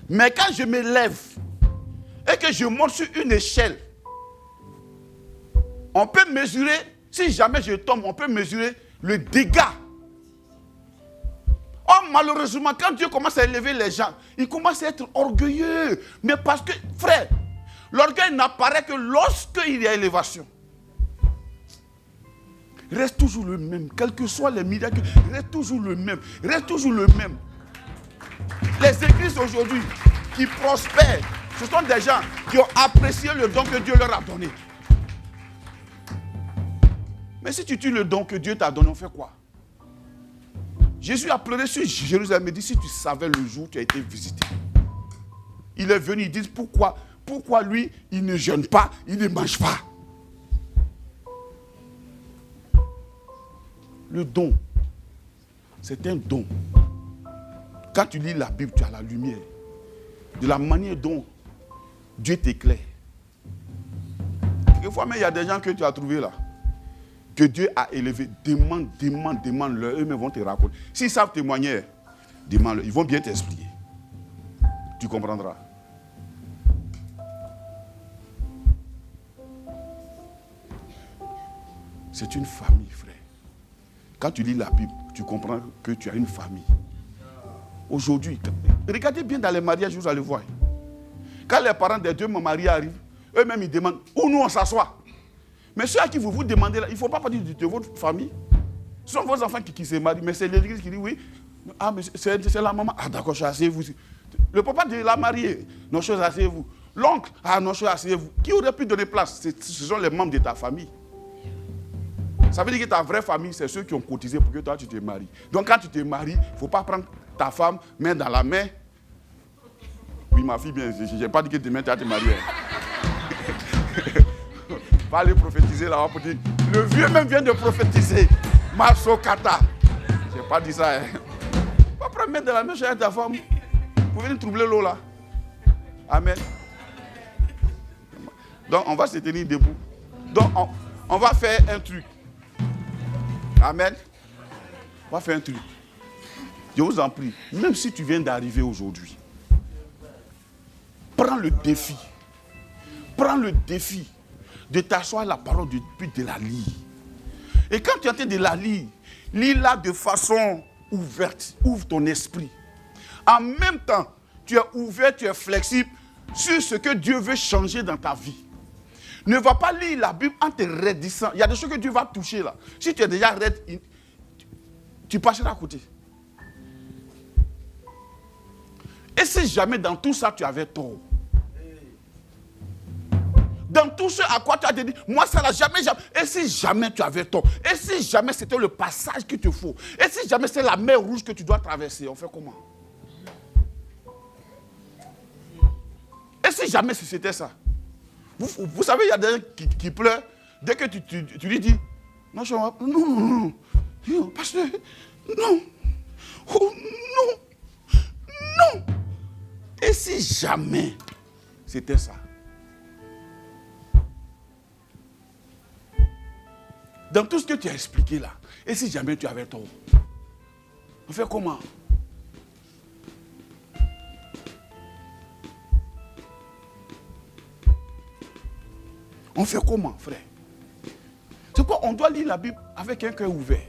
Mais quand je me lève et que je monte sur une échelle, on peut mesurer, si jamais je tombe, on peut mesurer le dégât. Oh, malheureusement, quand Dieu commence à élever les gens, ils commencent à être orgueilleux. Mais parce que, frère, l'orgueil n'apparaît que lorsqu'il y a élévation. Reste toujours le même, quels que soient les miracles, reste toujours le même, reste toujours le même. Les églises aujourd'hui qui prospèrent, ce sont des gens qui ont apprécié le don que Dieu leur a donné. Mais si tu tues le don que Dieu t'a donné, on fait quoi? Jésus a pleuré sur Jérusalem et dit, si tu savais le jour où tu as été visité. Il est venu, il dit, pourquoi lui, il ne jeûne pas, il ne mange pas. Le don, c'est un don. Quand tu lis la Bible, tu as la lumière. De la manière dont Dieu t'éclaire. Quelquefois, mais il y a des gens que tu as trouvés là, que Dieu a élevés. Demande-leur. Eux-mêmes vont te raconter. S'ils savent témoigner, demande-leur. Ils vont bien t'expliquer. Tu comprendras. C'est une famille, frère. Quand tu lis la Bible, tu comprends que tu as une famille. Aujourd'hui, regardez bien dans les mariages, vous allez voir. Quand les parents des deux mariés arrivent, eux-mêmes ils demandent où nous on s'assoit. Mais ceux à qui vous demandez, là, il ne faut pas partir de votre famille. Ce sont vos enfants qui se marient, mais c'est l'église qui dit oui. Ah, mais c'est la maman. Ah, d'accord, asseyez-vous. Le papa dit la mariée. Non, chose, asseyez-vous. L'oncle, ah, non, chose, asseyez-vous. Qui aurait pu donner place? Ce sont les membres de ta famille. Ça veut dire que ta vraie famille, c'est ceux qui ont cotisé pour que toi, tu te maries. Donc, quand tu te maries, il ne faut pas prendre ta femme, main dans la main. Oui, ma fille, bien, je n'ai pas dit que demain, tu vas te marier. Va aller prophétiser là-bas pour dire. Le vieux même vient de prophétiser. Masokata. Je n'ai pas dit ça. Hein. Va prendre main dans la main chez ta femme pour venir troubler l'eau là. Amen. Donc, on va se tenir debout. Donc, on va faire un truc. Amen. On va faire un truc. Je vous en prie, même si tu viens d'arriver aujourd'hui, prends le défi. Prends le défi de t'asseoir la parole de Dieu, de la lire. Et quand tu es en train de la lire, lis-la de façon ouverte. Ouvre ton esprit. En même temps, tu es ouvert, tu es flexible sur ce que Dieu veut changer dans ta vie. Ne va pas lire la Bible en te raidissant. Il y a des choses que Dieu va toucher là. Si tu es déjà raide, tu passeras à côté. Et si jamais dans tout ça tu avais tort, dans tout ce à quoi tu as dit, moi ça n'a jamais. Et si jamais tu avais tort, et si jamais c'était le passage qu'il te faut, et si jamais c'est la mer rouge que tu dois traverser, on fait comment? Et si jamais c'était ça? Vous savez, il y a des gens qui pleurent dès que tu lui dis, non, non, pasteur, non, oh non, non. Et si jamais c'était ça? Dans tout ce que tu as expliqué là, et si jamais tu avais tort, on fait comment? On fait comment, frère? C'est quoi? On doit lire la Bible avec un cœur ouvert.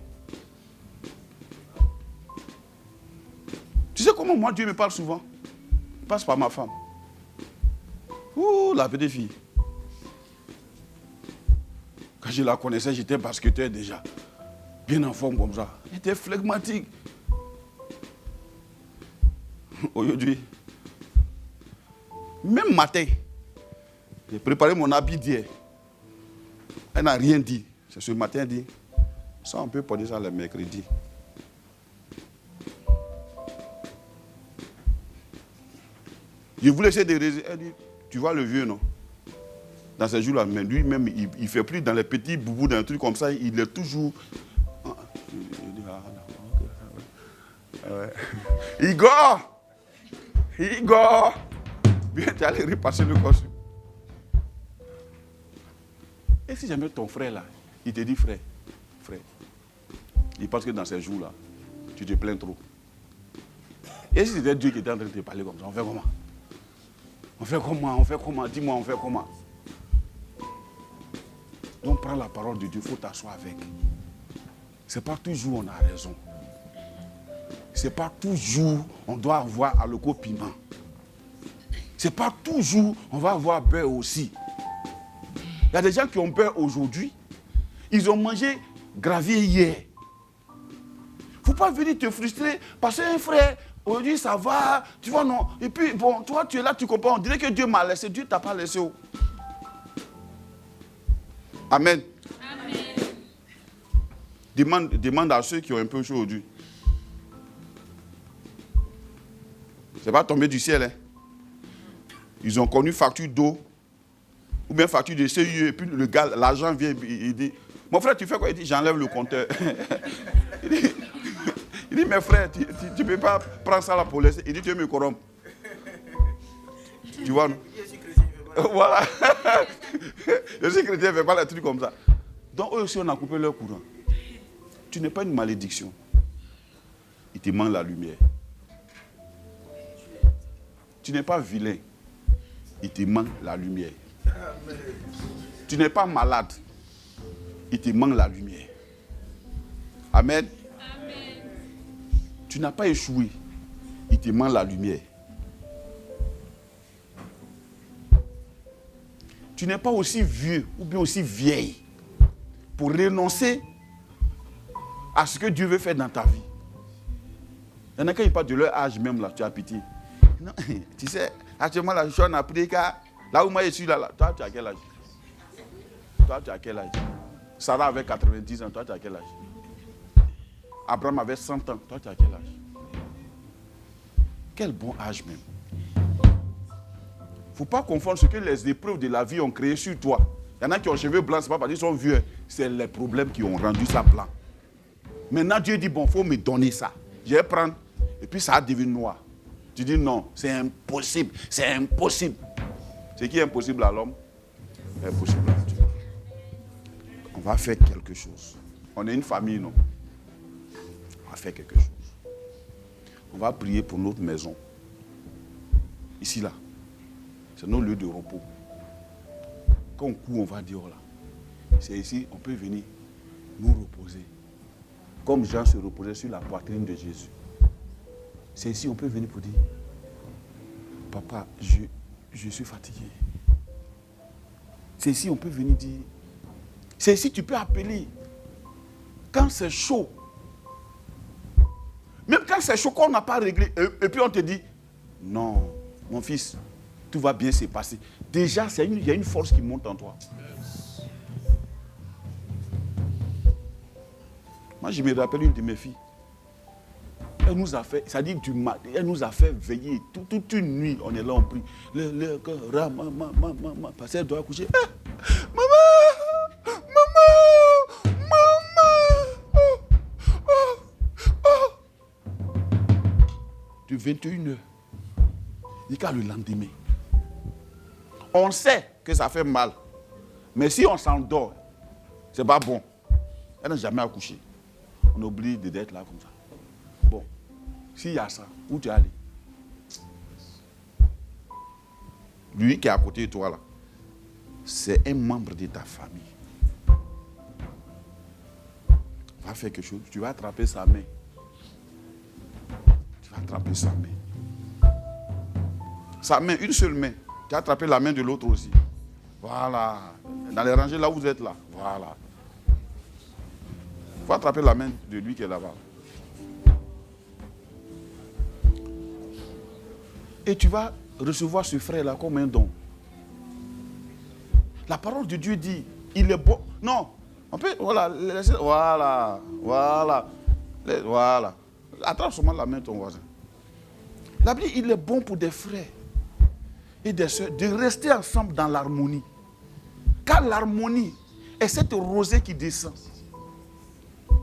Tu sais comment moi Dieu me parle souvent? Il passe par ma femme. Ouh, la petite fille. Quand je la connaissais, j'étais basketteur déjà. Bien en forme comme ça. J'étais flegmatique. Aujourd'hui, même matin, j'ai préparé mon habit d'hier. Elle n'a rien dit. C'est ce matin, elle dit, ça on peut porter ça le mercredi. Je voulais essayer de raisonner. Elle dit, tu vois le vieux, non? Dans ces jours-là, mais lui-même, il ne fait plus dans les petits boubous, dans un truc comme ça, il est toujours... Igor! Igor! Viens, tu allais repasser le costume. Et si jamais ton frère là, il te dit frère, il pense que dans ces jours-là, tu te plains trop. Et si c'était Dieu qui était en train de te parler comme ça, on fait comment? On fait comment? On fait comment? Dis-moi, on fait comment? Donc prends la parole de Dieu, il faut t'asseoir avec. Ce n'est pas toujours on a raison. Ce n'est pas toujours on doit avoir à le coup piment. Ce n'est pas toujours on va avoir beurre aussi. Il y a des gens qui ont beurre aujourd'hui. Ils ont mangé gravier hier. Il ne faut pas venir te frustrer parce qu'un frère, aujourd'hui ça va, tu vois non. Et puis bon, toi tu es là, tu comprends. On dirait que Dieu m'a laissé, Dieu ne t'a pas laissé. Amen. Amen. Demande à ceux qui ont un peu chaud aujourd'hui. Ce n'est pas tombé du ciel. Hein. Ils ont connu facture d'eau ou bien facture de CIE et puis le gars, l'agent vient, il dit, mon frère, tu fais quoi? Il dit, j'enlève le compteur. il dit, mes frères, tu ne peux pas prendre ça là pour laisser. Il dit, tu veux me corrompre. Tu vois, non? Voilà. Je suis chrétien, ne fait pas des trucs comme ça. Donc eux aussi, on a coupé leur courant. Tu n'es pas une malédiction. Il te manque la lumière. Tu n'es pas vilain. Il te manque la lumière. Tu n'es pas malade. Il te manque la lumière. Amen. Amen. Tu n'as pas échoué. Il te manque la lumière. Tu n'es pas aussi vieux ou bien aussi vieille. pour renoncer à ce que Dieu veut faire dans ta vie. Il y en a qui parlent de leur âge même là, tu as pitié. Non, tu sais, actuellement là, je suis en Afrique, là où moi je suis là, toi tu as quel âge? Toi tu as quel âge? Sarah avait 90 ans, toi tu as quel âge? Abraham avait 100 ans, toi tu as quel âge? Quel bon âge même. Il ne faut pas confondre ce que les épreuves de la vie ont créé sur toi. Il y en a qui ont les cheveux blancs, ce n'est pas parce qu'ils sont vieux, c'est les problèmes qui ont rendu ça blanc. Maintenant Dieu dit, bon, il faut me donner ça. Je vais prendre, et puis ça devient noir. Tu dis non, c'est impossible, c'est impossible. Ce qui est impossible à l'homme, est impossible à Dieu. On va faire quelque chose. On est une famille, non? On va faire quelque chose. On va prier pour notre maison. Ici, là. C'est nos lieux de repos. Quand on court, on va dire, oh là. C'est ici, on peut venir nous reposer. Comme Jean se reposait sur la poitrine de Jésus. C'est ici, on peut venir pour dire, papa, je suis fatigué. C'est ici, on peut venir dire, c'est ici, tu peux appeler. Quand c'est chaud, même quand c'est chaud, qu'on n'a pas réglé, et puis on te dit, non, mon fils, tout va bien se passer. Déjà, il y a une force qui monte en toi. Moi, je me rappelle une de mes filles. Elle nous a fait, ça dit du matin, elle nous a fait veiller toute une nuit. On est là, on prie. Parce qu'elle doit coucher. Maman! De 21h jusqu'à le lendemain. On sait que ça fait mal. Mais si on s'endort, c'est pas bon. Elle n'a jamais accouché. On oublie d'être là comme ça. Bon, s'il y a ça, où tu es allé? Lui qui est à côté de toi là, c'est un membre de ta famille. Va faire quelque chose, tu vas attraper sa main. Tu vas attraper sa main. Sa main, une seule main. Tu as attrapé la main de l'autre aussi. Voilà. Dans les rangées là où vous êtes là. Voilà. Il faut attraper la main de lui qui est là-bas. Et tu vas recevoir ce frère-là comme un don. La parole de Dieu dit, il est bon. Non, on peut, voilà, voilà. Attrape seulement la main de ton voisin. La Bible dit, il est bon pour des frères et des sœurs de rester ensemble dans l'harmonie. Car l'harmonie est cette rosée qui descend.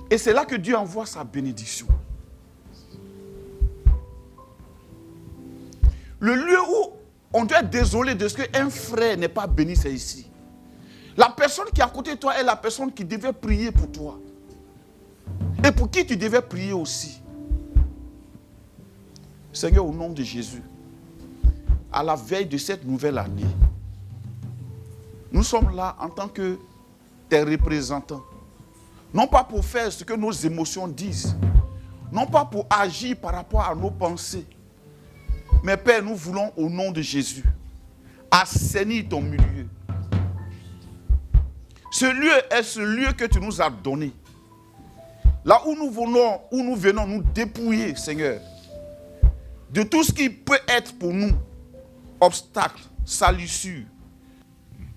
Et c'est là que Dieu envoie sa bénédiction. Le lieu où on doit être désolé de ce qu'un frère n'est pas béni, c'est ici. La personne qui est à côté de toi est la personne qui devait prier pour toi. Et pour qui tu devais prier aussi. Seigneur, au nom de Jésus, à la veille de cette nouvelle année, nous sommes là en tant que tes représentants. Non pas pour faire ce que nos émotions disent. Non pas pour agir par rapport à nos pensées. Mais Père, nous voulons au nom de Jésus assainir ton milieu. Ce lieu est ce lieu que tu nous as donné. Là où nous venons nous dépouiller, Seigneur, de tout ce qui peut être pour nous obstacle, salissure,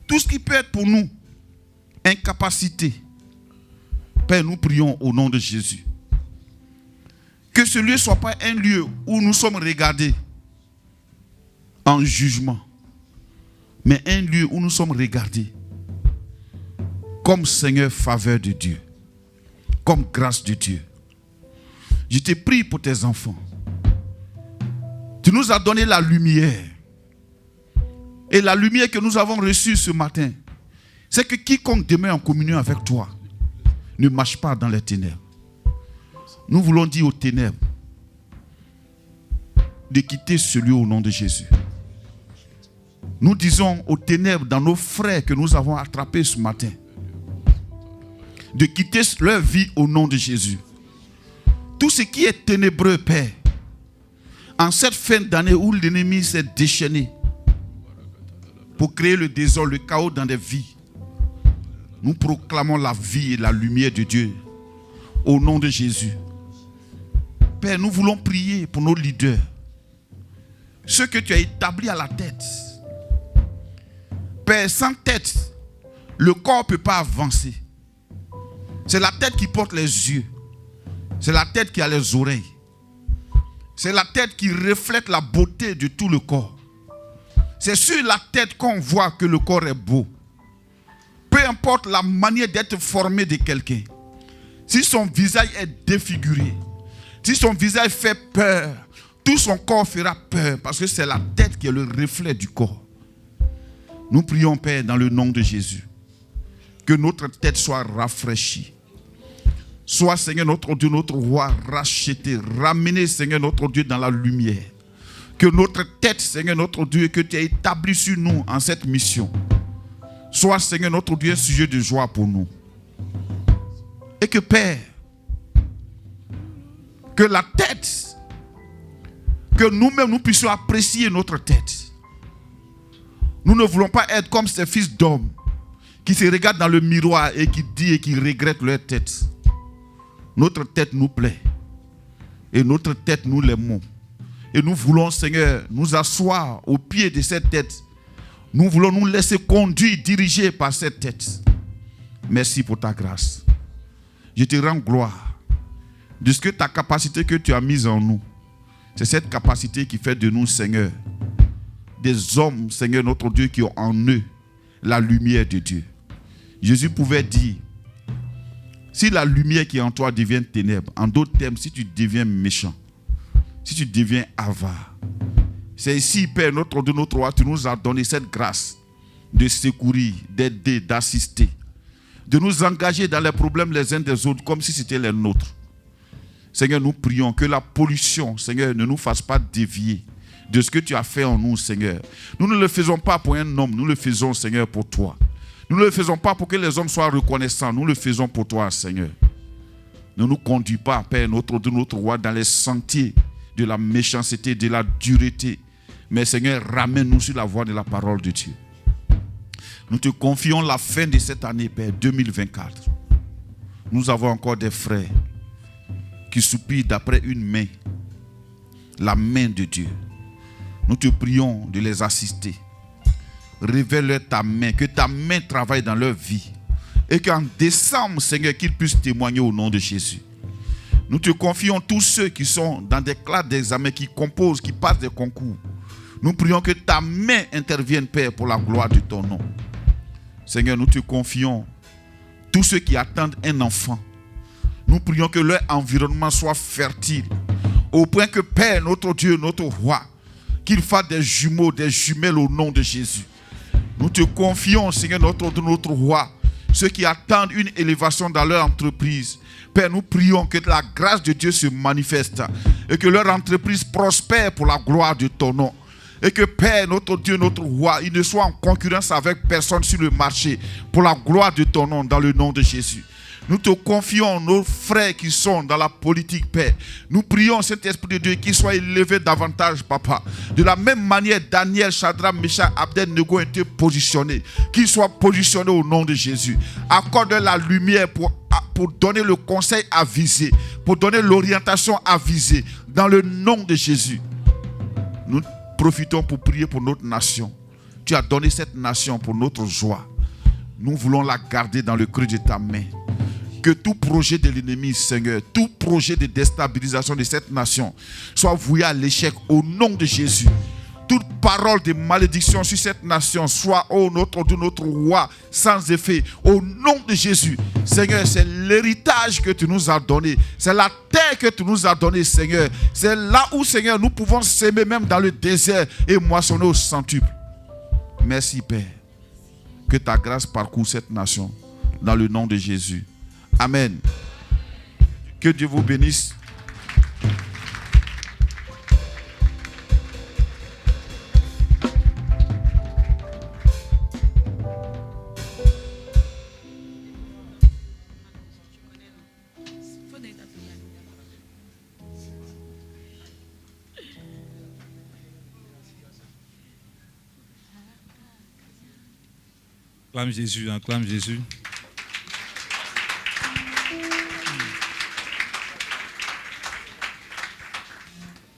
tout ce qui peut être pour nous incapacité. Père, nous prions au nom de Jésus. Que ce lieu ne soit pas un lieu où nous sommes regardés en jugement, mais un lieu où nous sommes regardés comme Seigneur faveur de Dieu, comme grâce de Dieu. Je te prie pour tes enfants. Tu nous as donné la lumière. Et la lumière que nous avons reçue ce matin, c'est que quiconque demeure en communion avec toi ne marche pas dans les ténèbres. Nous voulons dire aux ténèbres de quitter ce lieu au nom de Jésus. Nous disons aux ténèbres dans nos frères que nous avons attrapés ce matin de quitter leur vie au nom de Jésus. Tout ce qui est ténébreux, Père, en cette fin d'année où l'ennemi s'est déchaîné pour créer le désordre, le chaos dans des vies, Nous proclamons la vie et la lumière de Dieu au nom de Jésus. Père, nous voulons prier pour nos leaders, ceux que tu as établis à la tête. Père, sans tête, le corps ne peut pas avancer. C'est la tête qui porte les yeux. C'est la tête qui a les oreilles. C'est la tête qui reflète la beauté de tout le corps. C'est sur la tête qu'on voit que le corps est beau. Peu importe la manière d'être formé de quelqu'un. Si son visage est défiguré, si son visage fait peur, tout son corps fera peur parce que c'est la tête qui est le reflet du corps. Nous prions, Père, dans le nom de Jésus, que notre tête soit rafraîchie. Sois, Seigneur, notre Dieu, notre roi, racheté, ramené, Seigneur, notre Dieu, dans la lumière. Que notre tête, Seigneur, notre Dieu, que tu as établi sur nous en cette mission, soit, Seigneur, notre Dieu, un sujet de joie pour nous. Et que, Père, que la tête, que nous-mêmes, nous puissions apprécier notre tête. Nous ne voulons pas être comme ces fils d'hommes qui se regardent dans le miroir et qui disent et qui regrettent leur tête. Notre tête nous plaît. Et notre tête, nous l'aimons. Et nous voulons, Seigneur, nous asseoir au pied de cette tête. Nous voulons nous laisser conduire, diriger par cette tête. Merci pour ta grâce. Je te rends gloire de ce que ta capacité que tu as mise en nous. C'est cette capacité qui fait de nous, Seigneur, des hommes, Seigneur, notre Dieu, qui ont en eux la lumière de Dieu. Jésus pouvait dire, si la lumière qui est en toi devient ténèbres, en d'autres termes, si tu deviens méchant, si tu deviens avare, c'est ici, Père, notre Dieu, notre roi, tu nous as donné cette grâce de secourir, d'aider, d'assister, de nous engager dans les problèmes les uns des autres comme si c'était les nôtres. Seigneur, nous prions que la pollution, Seigneur, ne nous fasse pas dévier de ce que tu as fait en nous, Seigneur. Nous ne le faisons pas pour un homme, nous le faisons, Seigneur, pour toi. Nous ne le faisons pas pour que les hommes soient reconnaissants, nous le faisons pour toi, Seigneur. Ne nous conduis pas, Père, notre roi, dans les sentiers de la méchanceté, de la dureté. Mais Seigneur, ramène-nous sur la voie de la parole de Dieu. Nous te confions la fin de cette année, Père, 2024. Nous avons encore des frères qui soupirent d'après une main, la main de Dieu. Nous te prions de les assister. Révèle-leur ta main, que ta main travaille dans leur vie. Et qu'en décembre, Seigneur, qu'ils puissent témoigner au nom de Jésus. Nous te confions tous ceux qui sont dans des classes d'examen, qui composent, qui passent des concours. Nous prions que ta main intervienne, Père, pour la gloire de ton nom. Seigneur, nous te confions tous ceux qui attendent un enfant. Nous prions que leur environnement soit fertile. Au point que, Père, notre Dieu, notre roi, qu'ils fassent des jumeaux, des jumelles au nom de Jésus. Nous te confions, Seigneur, notre roi, ceux qui attendent une élévation dans leur entreprise. Père, nous prions que la grâce de Dieu se manifeste et que leur entreprise prospère pour la gloire de ton nom. Et que, Père, notre Dieu, notre roi, il ne soit en concurrence avec personne sur le marché pour la gloire de ton nom, dans le nom de Jésus. Nous te confions nos frères qui sont dans la politique, Père. Nous prions cet Esprit de Dieu qu'il soit élevé davantage, Papa. De la même manière, Daniel, Shadrach, Meshach, Abednego ont été positionnés. Qu'il soit positionné au nom de Jésus. Accorde la lumière pour donner le conseil avisé, pour donner l'orientation avisée, dans le nom de Jésus. Nous profitons pour prier pour notre nation. Tu as donné cette nation pour notre joie. Nous voulons la garder dans le creux de ta main. Que tout projet de l'ennemi, Seigneur, tout projet de déstabilisation de cette nation soit voué à l'échec au nom de Jésus. Toute parole de malédiction sur cette nation soit, oh notre Dieu, notre roi, sans effet, au nom de Jésus. Seigneur, c'est l'héritage que tu nous as donné. C'est la terre que tu nous as donnée, Seigneur. C'est là où, Seigneur, nous pouvons s'aimer même dans le désert et moissonner au centuple. Merci, Père. Que ta grâce parcourt cette nation dans le nom de Jésus. Amen. Que Dieu vous bénisse. Acclame Jésus, acclame Jésus.